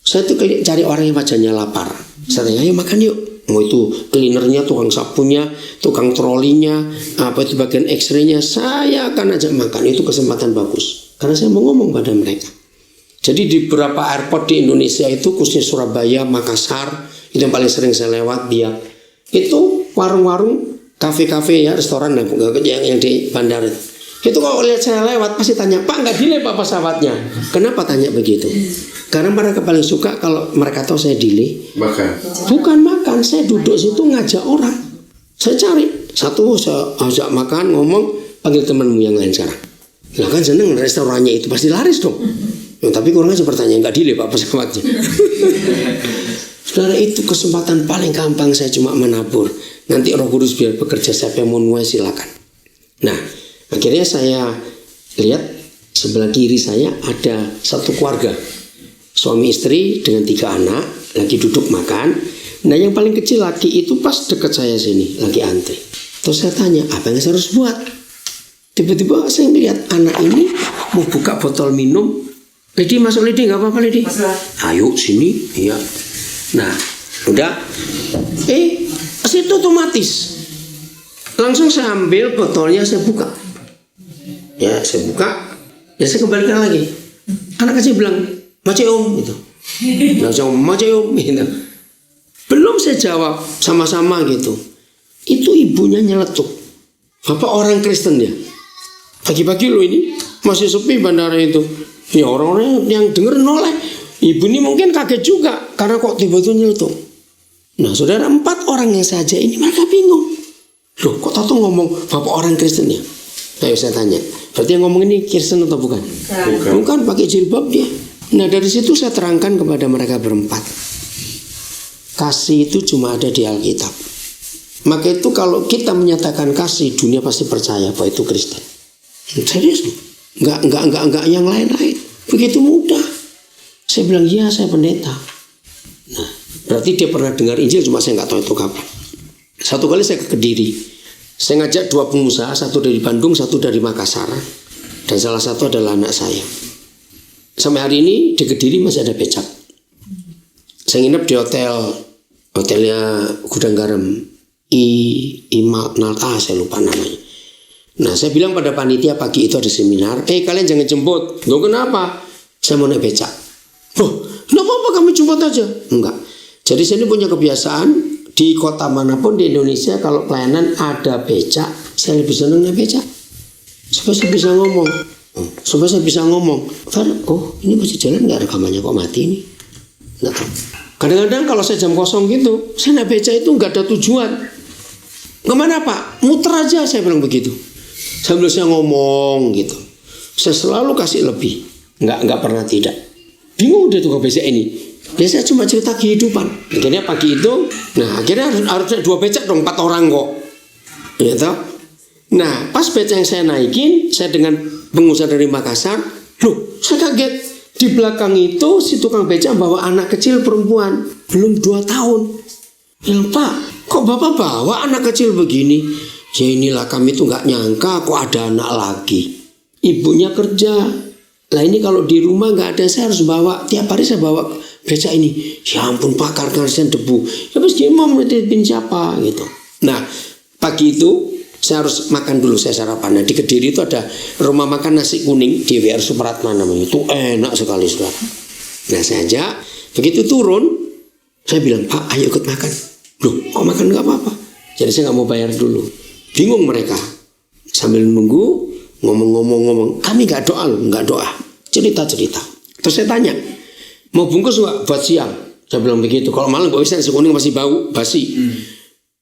Saya tuh cari orang yang wajahnya lapar. Saya tanya, ayo makan yuk. Mau itu cleanernya, tukang sapunya, tukang trolinya, apa itu bagian X-ray-nya, saya akan ajak makan. Itu kesempatan bagus. Karena saya mau ngomong pada mereka. Jadi di beberapa airport di Indonesia itu, khususnya Surabaya, Makassar, itu yang paling sering saya lewat, Biak. Itu warung-warung, kafe-kafe ya, restoran yang di bandara. Itu kalau lihat saya lewat pasti tanya, Pak nggak delay Pak pesawatnya? Kenapa tanya begitu? Karena mereka paling suka kalau mereka tahu saya delay. Makan. Bukan makan, saya duduk situ ngajak orang. Saya cari satu, saya ajak makan, ngomong, panggil temanmu yang lain sekarang. Lah kan seneng restorannya itu pasti laris dong. Tapi kurang aja pertanyaan, nggak delay Pak pesawatnya. Saudara, itu kesempatan paling gampang saya cuma menabur. Nanti Roh Kudus biar bekerja, siapa yang mau mulai silakan. Nah, akhirnya saya lihat sebelah kiri saya ada satu keluarga. Suami istri dengan 3 anak lagi duduk makan. Nah, yang paling kecil laki itu pas dekat saya sini lagi antri. Terus saya tanya, apa yang saya harus buat? Tiba-tiba saya melihat anak ini mau buka botol minum. Lady masuk, Lady, nggak apa-apa Lady. Ayo sini, iya. Nah, udah. Situ otomatis. Langsung saya ambil botolnya, saya buka. Ya, saya buka. Ya, saya kembalikan lagi. Anak kecil bilang, Mace Om, gitu. Nah, saya Mace Om, gitu. Belum saya jawab, sama-sama gitu. Itu ibunya nyeletuk. Bapak orang Kristen ya. Pagi-pagi lo ini masih sepi bandara itu. Ya orang-orang yang denger noleh. Ibu ini mungkin kaget juga karena kok tiba-tiba nyeletuk. Nah, saudara, 4 orang yang saya ajak ini mereka bingung. Loh, kok tahu ngomong Bapak orang Kristen ya? Ayo saya tanya, Berarti yang ngomong ini Kristen atau bukan? Bukan, pakai jilbab dia. Nah dari situ saya terangkan kepada mereka berempat. Kasih itu cuma ada di Alkitab. Maka itu kalau kita menyatakan kasih, dunia pasti percaya bahwa itu Kristen. Serius? Enggak yang lain-lain. Begitu mudah. Saya bilang, iya saya pendeta. Nah, berarti dia pernah dengar Injil, cuma saya nggak tahu itu kapan. Satu kali saya ke Kediri. Saya ngajak 2 pengusaha, satu dari Bandung, satu dari Makassar. Dan salah satu adalah anak saya. Sampai hari ini di Kediri masih ada becak. Saya nginep di hotelnya Gudang Garam. Malta, saya lupa namanya. Nah, saya bilang pada panitia pagi itu ada seminar. Kalian jangan jemput. Loh kenapa? Saya mau naik becak. Loh, kenapa apa kami jemput aja? Enggak. Jadi saya ini punya kebiasaan di kota manapun di Indonesia kalau pelayanan ada becak, saya lebih senang naik becak. Supaya saya bisa ngomong. Far, ini masih jalan nggak rekamannya kok mati ini? Nggak tahu. Kadang-kadang kalau saya jam kosong gitu, saya naik becak itu nggak ada tujuan. Kemana Pak? Muter aja, saya bilang begitu. Sambil saya ngomong gitu. Saya selalu kasih lebih. Nggak pernah tidak. Bingung deh tukang becak ini. Biasanya cuma cerita kehidupan. Akhirnya pagi itu, akhirnya harus 2 becak dong, 4 orang kok. Gitu. Nah, pas becak yang saya naikin, saya dengan pengusaha dari Makassar, loh, saya kaget. Di belakang itu si tukang becak bawa anak kecil perempuan, belum 2 tahun. Bilang, Pak, kok Bapak bawa anak kecil begini? Ya inilah kami tuh nggak nyangka kok ada anak lagi. Ibunya kerja. Lah ini kalau di rumah nggak ada, saya harus bawa. Tiap hari saya bawa becak ini. Ya ampun Pak, karena debu. Ya pas dia mau menitipin siapa gitu. Nah pagi itu saya harus makan dulu, saya sarapan. Nah di Kediri itu ada rumah makan nasi kuning di WR Supratman namanya. Itu enak sekali saudara. Nah saya ajak. Begitu turun, saya bilang, Pak ayo ikut makan. Loh kok makan nggak apa-apa? Jadi saya nggak mau bayar dulu. Bingung mereka. Sambil nunggu ngomong. Kami nggak doa loh, nggak doa. Cerita. Terus saya tanya, mau bungkus nggak buat siang? Saya bilang begitu. Kalau malam nggak bisa, nasi kuning masih bau, basi.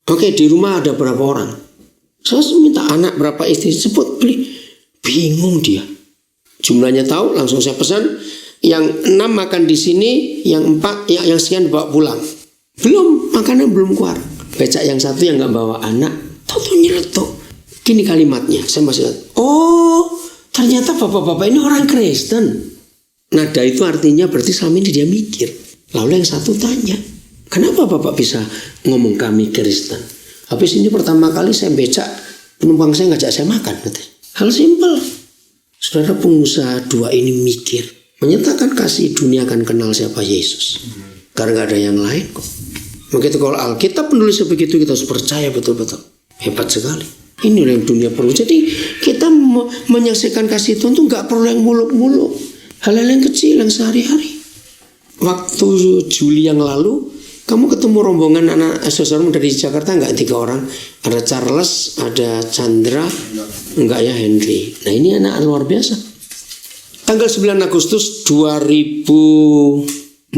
Oke, di rumah ada berapa orang? Saya minta anak berapa istri, sebut beli. Bingung dia. Jumlahnya tahu, langsung saya pesan. Yang 6 makan di sini, yang 4, yang sekian bawa pulang. Belum, makanan belum keluar. Becak yang satu yang nggak bawa anak, tahu nyeletuk. Gini kalimatnya, saya masih lihat. Oh, ternyata bapak-bapak ini orang Kristen. Nada itu artinya berarti selama ini dia mikir. Lalu yang satu tanya, kenapa bapak bisa ngomong kami Kristen? Habis ini pertama kali saya becak, penumpang saya ngajak saya makan. Hal simpel. Saudara pengusaha 2 ini mikir, menyatakan kasih dunia akan kenal siapa Yesus. Karena gak ada yang lain kok. Begitu kalau Alkitab penulisnya begitu, kita harus percaya betul-betul. Hebat sekali. Ini yang dunia perlu. Jadi kita menyaksikan kasih Tuhan itu gak perlu yang muluk-muluk. Hal-hal yang kecil, yang sehari-hari. Waktu Juli yang lalu, kamu ketemu rombongan anak saudaramu dari Jakarta nggak 3 orang? Ada Charles, ada Chandra, enggak ya Henry. Nah ini anak luar biasa. Tanggal 9 Agustus 2013.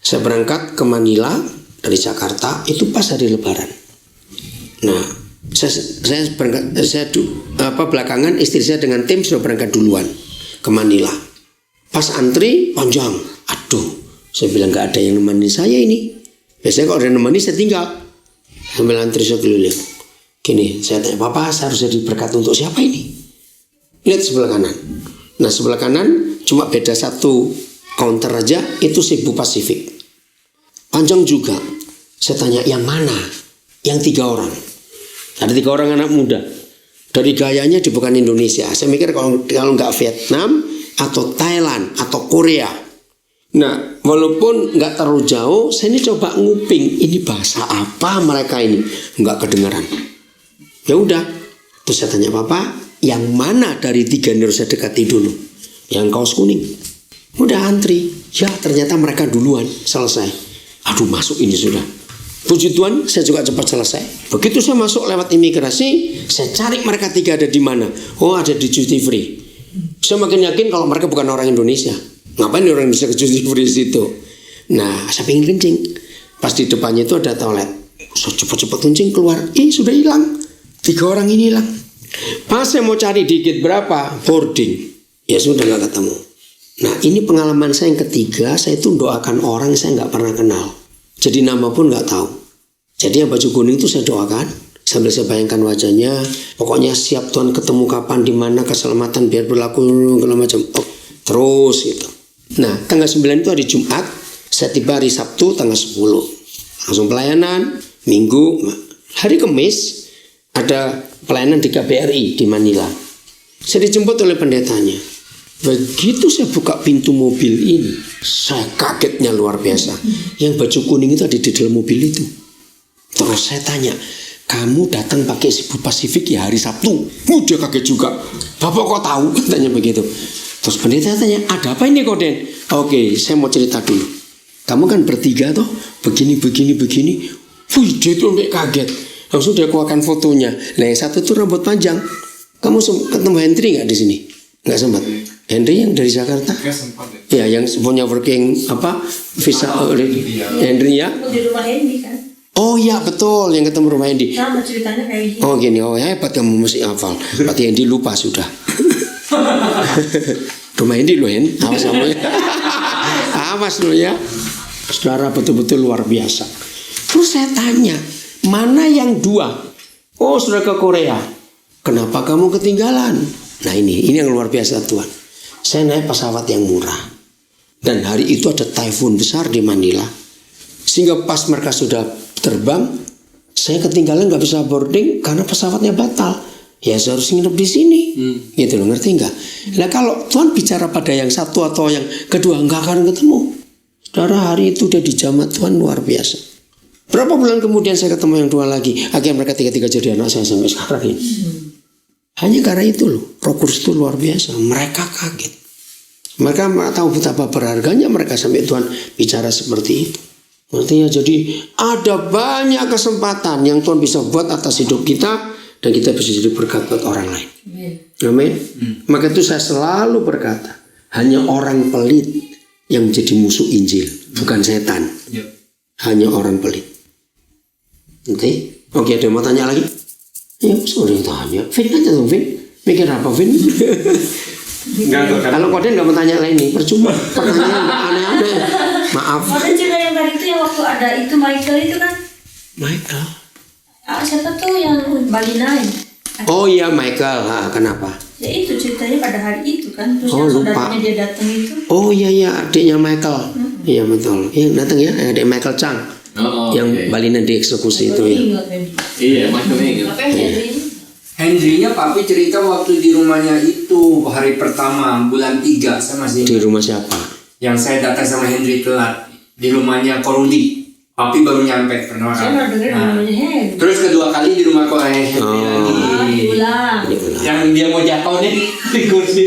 Saya berangkat ke Manila dari Jakarta, itu pas hari Lebaran. Nah, saya berangkat, belakangan istri saya dengan tim sudah berangkat duluan ke Manila. Pas antri panjang, aduh, saya bilang nggak ada yang nemani saya ini. Biasanya kalau ada yang nemani saya tinggal. Sambil antri saya keliling. Gini, saya tanya, Papa saya harus jadi berkat untuk siapa ini? Lihat sebelah kanan. Nah sebelah kanan cuma beda 1 counter aja, itu Cebu Pacific. Panjang juga. Saya tanya yang mana? Yang 3 orang. Ada 3 orang anak muda. Dari gayanya dia bukan Indonesia. Saya mikir kalau nggak Vietnam atau Thailand atau Korea. Nah, walaupun nggak terlalu jauh, saya ini coba nguping. Ini bahasa apa mereka ini? Nggak kedengaran. Ya udah. Terus saya tanya Papa, yang mana dari 3 ini harus saya dekati dulu? Yang kaos kuning. Udah antri. Ya ternyata mereka duluan selesai. Aduh masuk ini sudah. Puji Tuhan, saya juga cepat selesai. Begitu saya masuk lewat imigrasi, saya cari mereka 3 ada di mana. Oh, ada di duty free. Saya makin yakin kalau mereka bukan orang Indonesia. Ngapain orang Indonesia ke duty free situ? Nah, saya pengen kencing. Pas di depannya itu ada toilet. Saya cepat-cepat kencing keluar. Sudah hilang. 3 orang ini hilang. Pas saya mau cari dikit berapa, boarding, ya sudah nggak ketemu. Nah ini pengalaman saya yang ketiga, saya itu doakan orang saya nggak pernah kenal. Jadi nama pun nggak tahu. Jadi yang baju kuning itu saya doakan sambil saya bayangkan wajahnya. Pokoknya siap Tuhan, ketemu kapan, di mana, keselamatan biar berlaku segala macam. Oh, terus gitu. Nah tanggal 9 itu hari Jumat, saya tiba hari Sabtu tanggal 10. Langsung pelayanan, Minggu, hari Kamis ada pelayanan di KBRI di Manila. Saya dijemput oleh pendetanya. Begitu saya buka pintu mobil ini, saya kagetnya luar biasa. Yang baju kuning itu ada di dalam mobil itu. Terus saya tanya, kamu datang pakai Cebu Pasifik ya hari Sabtu? Dia kaget juga. Bapak kok tahu? Katanya begitu. Terus pendeta tanya, ada apa ini Koden? Oke, saya mau cerita dulu. Kamu kan bertiga toh, begini. Wih, dia tuh sampai kaget. Langsung dia keluarkan fotonya. Nah yang satu tuh rambut panjang. Kamu ketemu Henry nggak di sini? Nggak sempat. Henry yang dari Jakarta? Nggak sempat ya. Ya, yang punya working visa Henry ya? Di rumah Hendy kan. Oh ya betul, yang ketemu rumah Hendy. Sama ceritanya kayak gini. Oh gini, oh hebat kamu mesti hafal. Berarti Hendy lupa sudah. Rumah Hendy loh Hen, awas kamu ya. Awas lo ya. Saudara betul-betul luar biasa. Terus saya tanya, mana yang 2? Oh sudah ke Korea. Kenapa kamu ketinggalan? Nah ini yang luar biasa Tuhan. Saya naik pesawat yang murah. Dan hari itu ada typhoon besar di Manila. Sehingga pas mereka sudah terbang, saya ketinggalan nggak bisa boarding karena pesawatnya batal. Ya saya harus nginep di sini. Gitu loh, ngerti nggak? Nah kalau Tuhan bicara pada yang satu atau yang kedua, nggak akan ketemu. Saudara, hari itu dia dijamah Tuhan luar biasa. Berapa bulan kemudian saya ketemu yang 2 lagi. Akhirnya mereka 3 jadi anak saya sampai sekarang ini. Hanya karena itu loh, Roh Kudus itu luar biasa. Mereka kaget. Mereka tahu betapa berharganya mereka sampai Tuhan bicara seperti itu. Artinya jadi ada banyak kesempatan yang Tuhan bisa buat atas hidup kita. Dan kita bisa jadi berkat buat orang lain. Amin. Maka itu saya selalu berkata, hanya orang pelit yang menjadi musuh Injil, bukan setan. Hanya orang pelit. Oke, ada yang mau tanya lagi? Ya, sudah tanya. Vin aja dong, Vin. Mikir apa, Vin? Kalau Koden nggak mau tanya lagi, percuma. Pertanyaan aneh-aneh. Maaf. Koden cerita yang tadi itu yang waktu ada itu Michael itu kan? Michael. Siapa tuh yang balinain? Oh iya Michael. Kenapa? Ya itu ceritanya pada hari itu kan. Terus Oh, yang lupa. saudaranya dia datang itu. Oh iya adiknya Michael. Iya betul. Yang datang ya, adik Michael Chang. Yang balinan dieksekusi itu ya. Ingat Hendy. Iya, maksudnya gitu. Apa yang Hendy? Henry-nya papi cerita waktu di rumahnya itu hari pertama bulan 3 saya masih Di rumah siapa? yang saya datang sama Henry telat di rumahnya Korudi. Papi baru nyampe pertama Saya kali. baru dengar namanya Hendy. Terus kedua kali di rumah Henry lagi. Pulang. Yang dia mau jatuh nih di kursi.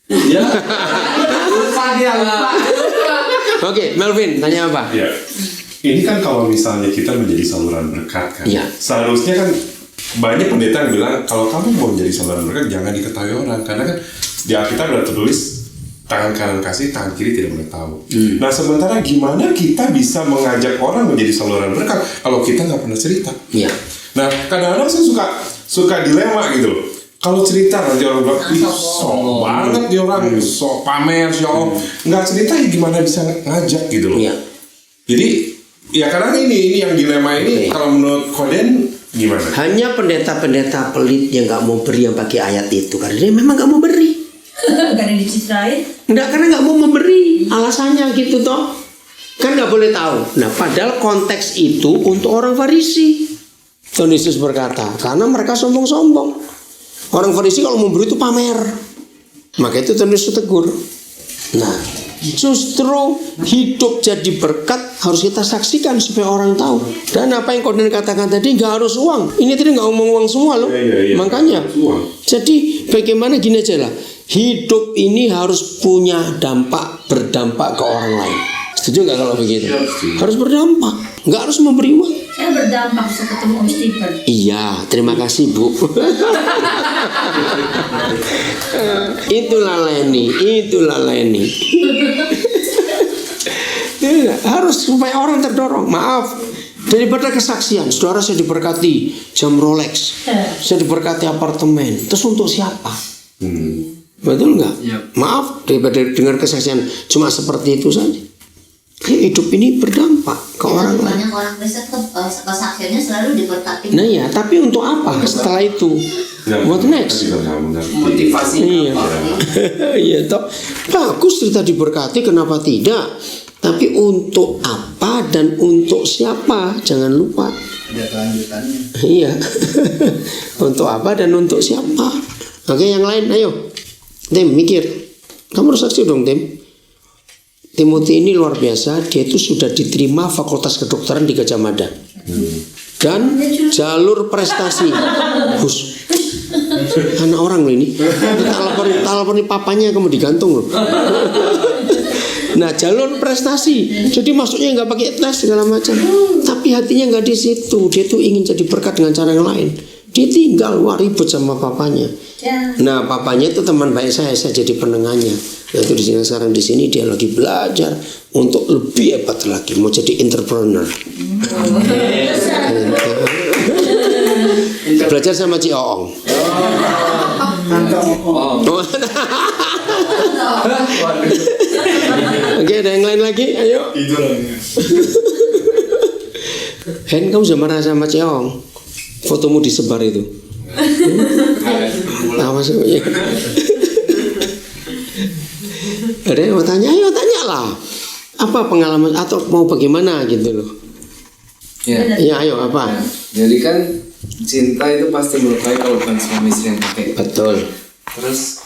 Ya. Lupa dia lupa. Oke, Melvin tanya apa? Ya, ini kan kalau misalnya kita menjadi saluran berkat kan, Iya. seharusnya kan banyak pendeta yang bilang kalau kamu mau menjadi saluran berkat jangan diketahui orang, karena kan di Alkitab ada tertulis tangan kanan kasih, tangan kiri tidak boleh tahu. Nah sementara gimana kita bisa mengajak orang menjadi saluran berkat kalau kita nggak pernah cerita? Iya. Nah kadang-kadang saya suka dilema gitu loh. Kalau cerita nanti orang bilang, ih sok banget dia orang, sok pamer, sok nggak cerita ya gimana bisa ngajak gitu loh. Iya. Jadi ya karena ini yang dilema ini. Oke. Kalau menurut Koden gimana? Hanya pendeta-pendeta pelit yang nggak mau beri yang pakai ayat itu karena dia memang nggak mau beri. Karena diceritain. Enggak, karena nggak mau memberi. Alasannya gitu toh. Kan nggak boleh tahu. Nah padahal konteks itu untuk orang Farisi. Tuhan Yesus berkata, karena mereka sombong-sombong. Orang Farisi kalau memberi itu pamer. Maka itu Tuhan Yesus tegur. Nah, justru hidup jadi berkat harus kita saksikan supaya orang tahu. Dan apa yang Koden katakan tadi, nggak harus uang. Ini tadi nggak ngomong uang semua loh. Iya. Makanya. Uang. Jadi bagaimana gini aja lah. Hidup ini harus punya berdampak ke orang lain. Setuju nggak kalau begitu? Harus berdampak. Nggak harus memberi uang. Saya berdampak bisa ketemu Om Stephen. Iya, terima kasih Bu. Itulah Leni. Harus supaya orang terdorong. Maaf, daripada kesaksian, saudara saya diberkati jam Rolex. saya diberkati apartemen. Terus untuk siapa? Betul nggak? Maaf, daripada dengar kesaksian cuma seperti itu saja. Hidup ini berdampak ke orang lain. Banyak orang Kristen kesaksiannya selalu diberkati. Nah ya, tapi untuk apa setelah itu? What next? Motivasi Iya, iya toh. Bagus cerita diberkati, kenapa tidak? Tapi untuk apa dan untuk siapa? Jangan lupa. ada kelanjutannya. Iya. Untuk apa dan untuk siapa? Oke, yang lain, ayo. Tim, mikir. Kamu harus saksi dong, Tim. Timothy ini luar biasa. Dia itu sudah diterima Fakultas Kedokteran di Gajah Mada. Dan jalur prestasi. Bus. Anak orang loh ini. Teleponin papanya, kamu digantung loh. Nah, jalur prestasi. Jadi masuknya nggak pakai tes segala macam. Tapi hatinya nggak di situ. Dia tuh ingin jadi berkat dengan cara yang lain. Dia tinggal ribut sama papanya. Nah, papanya itu teman baik saya jadi penengahnya. Yaitu di sini sekarang di sini dia lagi belajar untuk lebih hebat lagi, mau jadi entrepreneur. Belajar sama Ci Oong. Oke, ada yang lain lagi? Ayo. Hen, kamu sudah marah sama Ci Oong? Fotomu disebar itu. Maksudnya. Ada yang mau tanya? Ayo tanyalah. Apa pengalaman atau mau bagaimana gitu loh? Ya. Ya, ayo apa? Jadi kan cinta itu pasti melukai kalau bukan suami istri yang pakai. Betul. Terus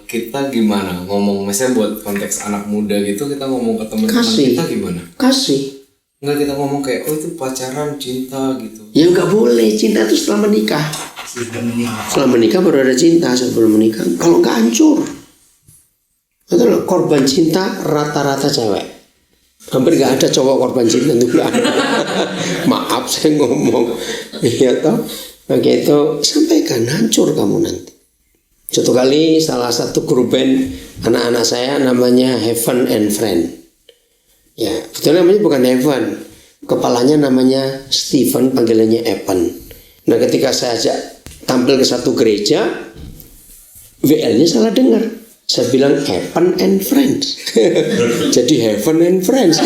kita gimana ngomong, misalnya buat konteks anak muda gitu, kita ngomong ke teman-teman kita gimana? Kasih. Enggak, kita ngomong kayak oh itu pacaran cinta gitu. Ya nggak boleh, cinta itu setelah menikah. Setelah menikah baru ada cinta, sebelum menikah. Kalau nggak hancur. Betul loh, korban cinta rata-rata cewek. Hampir nggak ada cowok korban cinta itu nggak ada. Maaf saya ngomong. Iya toh. Begitu sampaikan, hancur kamu nanti. Suatu kali salah satu grup band anak-anak saya namanya Heaven and Friend. Ya, betul namanya bukan Heaven. Kepalanya namanya Stephen, panggilannya Evan. Nah, ketika saya ajak tampil ke satu gereja, WL-nya salah dengar. Saya bilang Heaven and Friends. Jadi Heaven and Friends.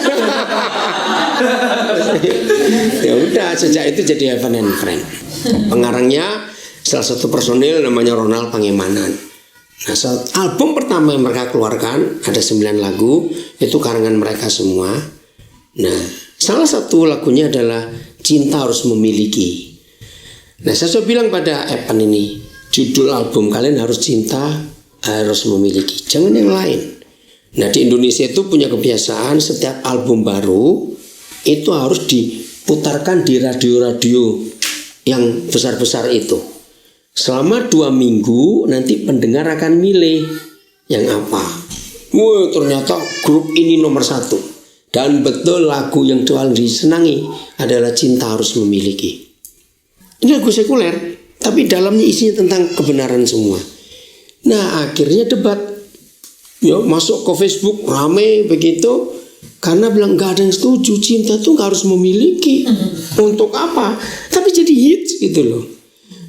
Ya udah, sejak itu jadi Heaven and Friends. Pengarangnya salah satu personil namanya Ronald Pangemanan. Nah, album pertama yang mereka keluarkan ada 9 lagu, itu karangan mereka semua. Nah, salah satu lagunya adalah Cinta Harus Memiliki. Nah, saya sudah bilang pada Evan ini, judul album kalian harus Cinta Harus Memiliki, jangan yang lain. Nah, di Indonesia itu punya kebiasaan setiap album baru itu harus diputarkan di radio-radio yang besar-besar itu. Selama 2 minggu nanti pendengar akan milih yang apa. Wah, ternyata grup ini nomor 1. Dan betul lagu yang paling disenangi adalah Cinta Harus Memiliki. Ini lagu sekuler, tapi dalamnya isinya tentang kebenaran semua. Nah, akhirnya debat. Ya, masuk ke Facebook rame begitu. Karena bilang gak ada yang setuju, cinta tuh gak harus memiliki. Untuk apa? Tapi jadi hits gitu loh.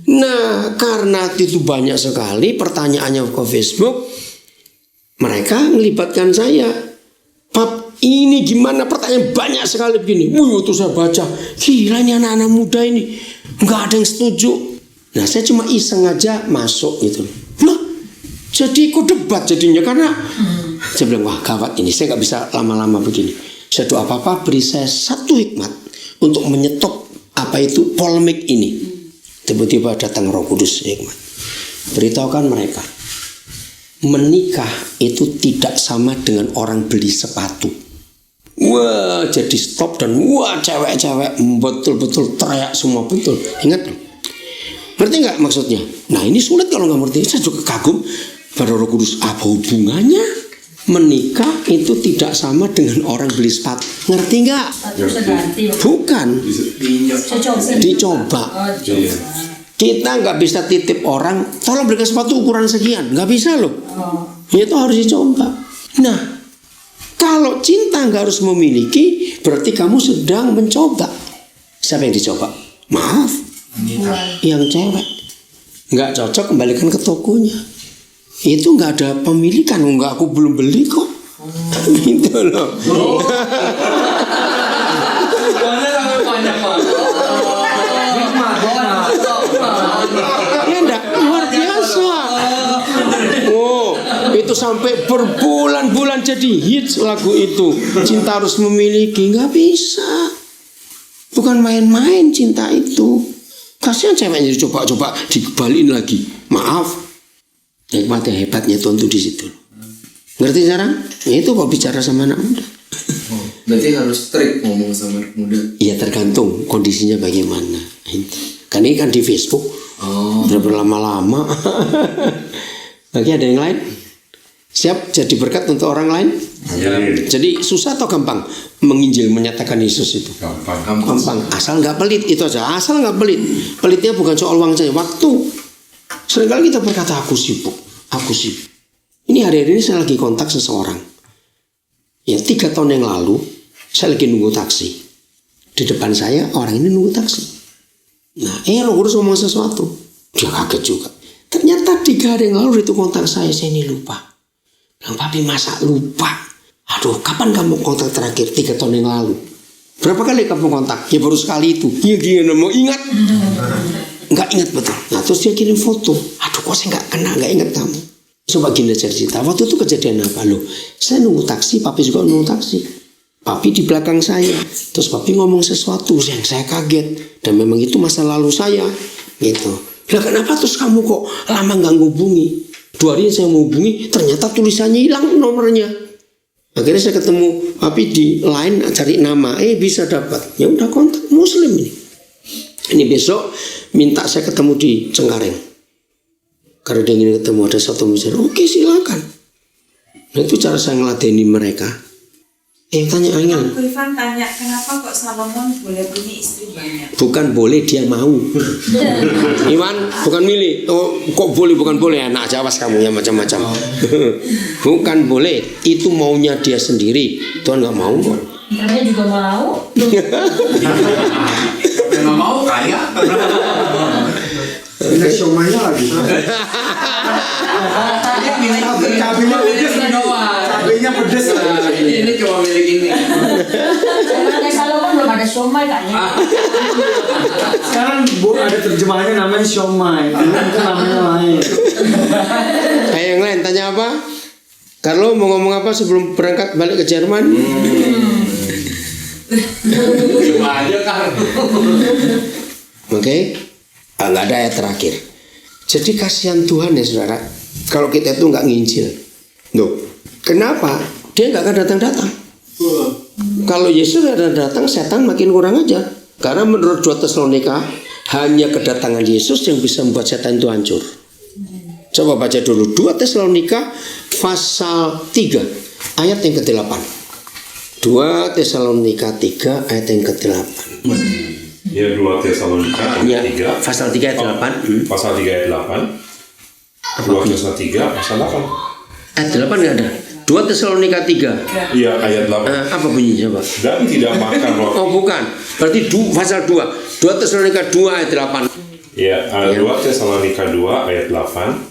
Nah, karena itu banyak sekali pertanyaannya ke Facebook, mereka melibatkan saya. Pap, ini gimana, pertanyaan banyak sekali begini. Waktu saya baca, gila ini anak-anak muda ini nggak ada yang setuju. Nah, saya cuma iseng aja masuk gitu. Nah, jadi ikut debat jadinya karena saya bilang wah gawat ini, saya nggak bisa lama-lama begini. Saya doa apa beri saya satu hikmat untuk menyetop apa itu polemik ini. Tiba-tiba datang Roh Kudus hikmat. Beritahukan mereka, menikah itu tidak sama dengan orang beli sepatu. Wah, jadi stop dan wah cewek-cewek betul-betul teriak semua betul. Ingat loh. Ngerti nggak maksudnya? Nah, ini sulit kalau nggak ngerti. Saya juga kagum pada Roh Kudus. Apa hubungannya? Menikah itu tidak sama dengan orang beli sepatu. Ngerti nggak? Bukan. Dicoba. Kita nggak bisa titip orang, tolong belikan sepatu ukuran sekian. Nggak bisa loh. Itu harus dicoba. Nah, kalau cinta nggak harus memiliki, berarti kamu sedang mencoba. Siapa yang dicoba? Maaf, yang cewek. nggak cocok kembalikan ke tokonya. Itu nggak ada pemilikan, nggak, aku belum beli kok. Gitu loh. Ya enggak, luar biasa. Oh, itu sampai berbulan-bulan jadi hits lagu itu. Cinta harus memiliki, nggak bisa. Bukan main-main cinta itu. Kasihan ceweknya coba-coba dikembaliin lagi. Maaf. Hikmatnya hebatnya Tuhan tuh di situ. Ngerti sekarang? Ya itu kalau bicara sama anak muda. Berarti harus strict ngomong sama anak muda. Ya tergantung kondisinya bagaimana. Kan ini kan di Facebook. Udah berlama-lama. Bagi ada yang lain? Siap jadi berkat untuk orang lain? Jadi susah atau gampang menginjil, menyatakan Yesus itu? Gampang. Asal nggak pelit, itu aja. Asal nggak pelit. Pelitnya bukan soal uang saja, waktu. Seringkali kita berkata aku sibuk. Ini hari-hari ini saya lagi kontak seseorang. Ya 3 tahun yang lalu saya lagi nunggu taksi. Di depan saya orang ini nunggu taksi. Nah, lo harus ngomong sesuatu. Dia kaget juga. Ternyata 3 hari yang lalu itu kontak saya ini lupa. Bilang, papi masa lupa? Aduh, kapan kamu kontak terakhir? 3 tahun yang lalu. Berapa kali kamu kontak? Ya baru sekali itu. Iya gimana mau ingat? Nggak ingat betul. Nah terus dia kirim foto. Aduh kok saya nggak ingat kamu. Coba gini aja cerita. Waktu itu kejadian apa loh? Saya nunggu taksi, papi juga nunggu taksi. Papi di belakang saya. Terus papi ngomong sesuatu yang saya kaget. Dan memang itu masa lalu saya. Gitu. Lah kenapa terus kamu kok lama nggak ngubungi? 2 hari saya menghubungi, ternyata tulisannya hilang nomornya. Akhirnya saya ketemu papi di line cari nama. Bisa dapat. Ya udah kontak Muslim ini. Ini besok minta saya ketemu di Cengkareng. Karena dia ingin ketemu ada satu misal. Oke silakan. Nah itu cara saya ngeladeni mereka. Tanya Angel. Bu Ivan tanya, kenapa kok Salomon boleh punya istri banyak? Bukan boleh, dia mau. Iwan, bukan milih. Oh, kok boleh, bukan boleh. Anak Jawas kamu yang macam-macam. Bukan boleh, itu maunya dia sendiri. Tuhan nggak mau kok. Saya juga mau. Nggak mau kaya. Ini siomanya lagi. Cabenya pedes. Ini cuma milik ini. Karena Salomon belum ada siomay kayaknya. Sekarang Bu ada terjemahannya namanya siomay. Itu namanya lain. Yang lain tanya apa? Carlo mau ngomong apa sebelum berangkat balik ke Jerman? Cuma aja kan. Oke, nggak ada ayat terakhir. Jadi kasihan Tuhan ya saudara. Kalau kita itu nggak nginjil, loh, kenapa? Dia nggak akan datang-datang. Kalau Yesus ada datang, setan makin kurang ajar. Karena menurut 2 Tesalonika, hanya kedatangan Yesus yang bisa membuat setan itu hancur. Coba baca dulu 2 Tesalonika pasal 3 ayat yang ke-8. 2 Tesalonika 3 ayat yang ke-8. Ya 2 Tesalonika Ya, 3 pasal 3 ayat 8. Pasal 3 ayat 8. 2 Tesalonika 3 pasal 8. Ayat 8 nggak ada. 2 Tesalonika 3. Iya ayat 8. Apa bunyinya coba? Dan tidak makan roti. Oh bukan. Berarti pasal 2. 2 Tesalonika 2 ayat 8. Ya, 2 Tesalonika 2 ayat 8.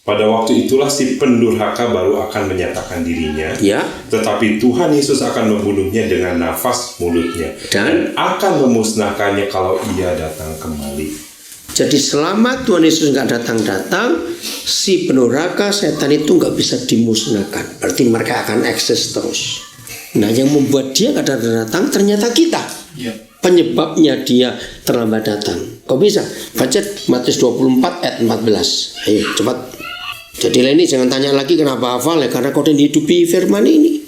Pada waktu itulah si pendurhaka baru akan menyatakan dirinya. Ya. Tetapi Tuhan Yesus akan membunuhnya dengan nafas mulutnya Dan akan memusnahkannya kalau ia datang kembali. jadi selama Tuhan Yesus nggak datang-datang, si pendurhaka setan itu nggak bisa dimusnahkan. Berarti mereka akan eksis terus. Nah yang membuat dia nggak datang-datang ternyata kita. Penyebabnya dia terlambat datang. Kok bisa? Baca Matius 24 ayat 14. Ayo cepat. Jadi ini jangan tanya lagi kenapa hafal ya, karena kau hidupi firman ini.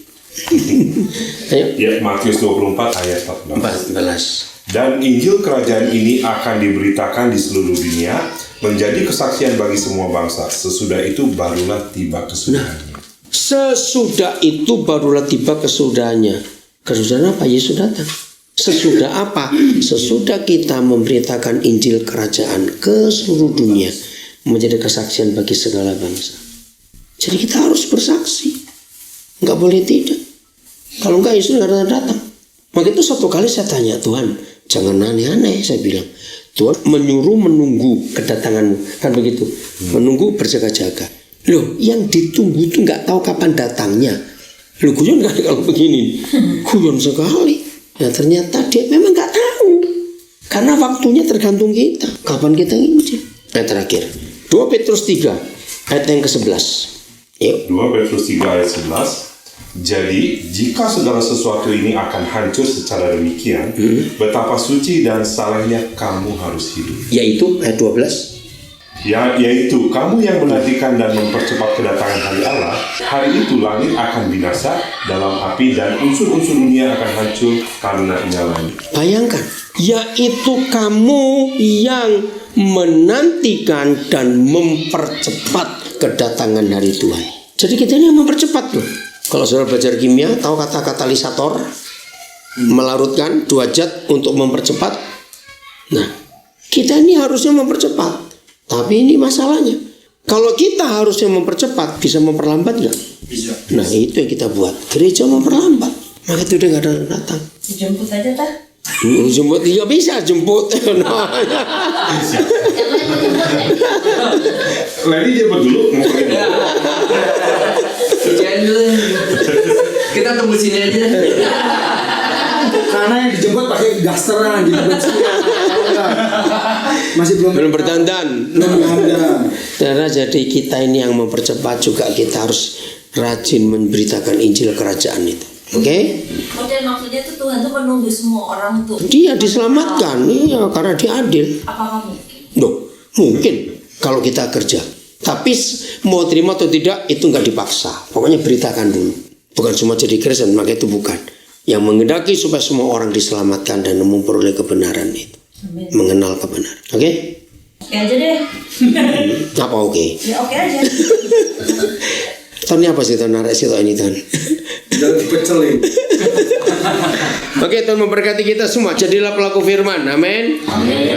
Ayo. Ya, Matius 24 ayat 14. 14. Dan Injil kerajaan ini akan diberitakan di seluruh dunia menjadi kesaksian bagi semua bangsa. Sesudah itu barulah tiba kesudahannya. Sesudah itu barulah tiba kesudahannya. Kesudahan apa? Yesus datang. Sesudah apa? Sesudah kita memberitakan Injil kerajaan ke seluruh dunia menjadi kesaksian bagi segala bangsa. Jadi kita harus bersaksi. Nggak boleh tidak. Kalau enggak Yesus nggak datang. Maka itu satu kali saya tanya Tuhan, jangan aneh-aneh, saya bilang. Tuhan menyuruh menunggu kedatanganmu, kan begitu? Menunggu berjaga-jaga. Loh, yang ditunggu itu nggak tahu kapan datangnya. Loh, guyon kan kalau begini? Guyon sekali. Ya ternyata dia memang nggak tahu. Karena waktunya tergantung kita. Kapan kita nginjil? Ayat terakhir. 2 Petrus 3 ayat yang ke-11. Yuk. 2 Petrus 3 ayat 11. Jadi, jika segala sesuatu ini akan hancur secara demikian, betapa suci dan salehnya kamu harus hidup. Yaitu ayat 12. Yaitu kamu yang menantikan dan mempercepat kedatangan hari Allah. Hari itu langit akan binasa dalam api dan unsur-unsur dunia akan hancur karena nyalanya. Bayangkan, yaitu kamu yang menantikan dan mempercepat kedatangan hari Tuhan. Jadi kita ini yang mempercepat loh. Kalau saudara belajar kimia, tahu kata katalisator, melarutkan 2 zat untuk mempercepat. Nah, kita ini harusnya mempercepat. Tapi ini masalahnya. Kalau kita harusnya mempercepat, bisa memperlambat nggak? Bisa. Nah, itu yang kita buat. Gereja memperlambat. Maka itu udah nggak datang. Jemput aja tah. Jemput, ya bisa jemput. Lady jemput dulu. Jangan dulu. Kita tunggu sini aja. Karena yang dijemput pakai dasteran dijemput sini. Masih belum berdandan. Karena jadi kita ini yang mempercepat juga, kita harus rajin memberitakan Injil kerajaan itu. Oke? Kemudian maksudnya tuh Tuhan tuh menunggu semua orang tuh. Dia diselamatkan, iya, karena dia adil. Apakah mungkin? Loh, mungkin kalau kita kerja. Tapi mau terima atau tidak itu nggak dipaksa. Pokoknya beritakan dulu. Bukan cuma jadi Kristen, maka itu bukan. Yang menghendaki supaya semua orang diselamatkan dan memperoleh kebenaran itu. Amin. Mengenal kebenaran. Oke? Oke aja deh. Apa oke? Ya oke aja. Tahun ini apa sih tahun narasi tahun ini tahun? Jangan dipecelin. Oke, Tuhan memberkati kita semua. Jadilah pelaku firman. Amin. Amin.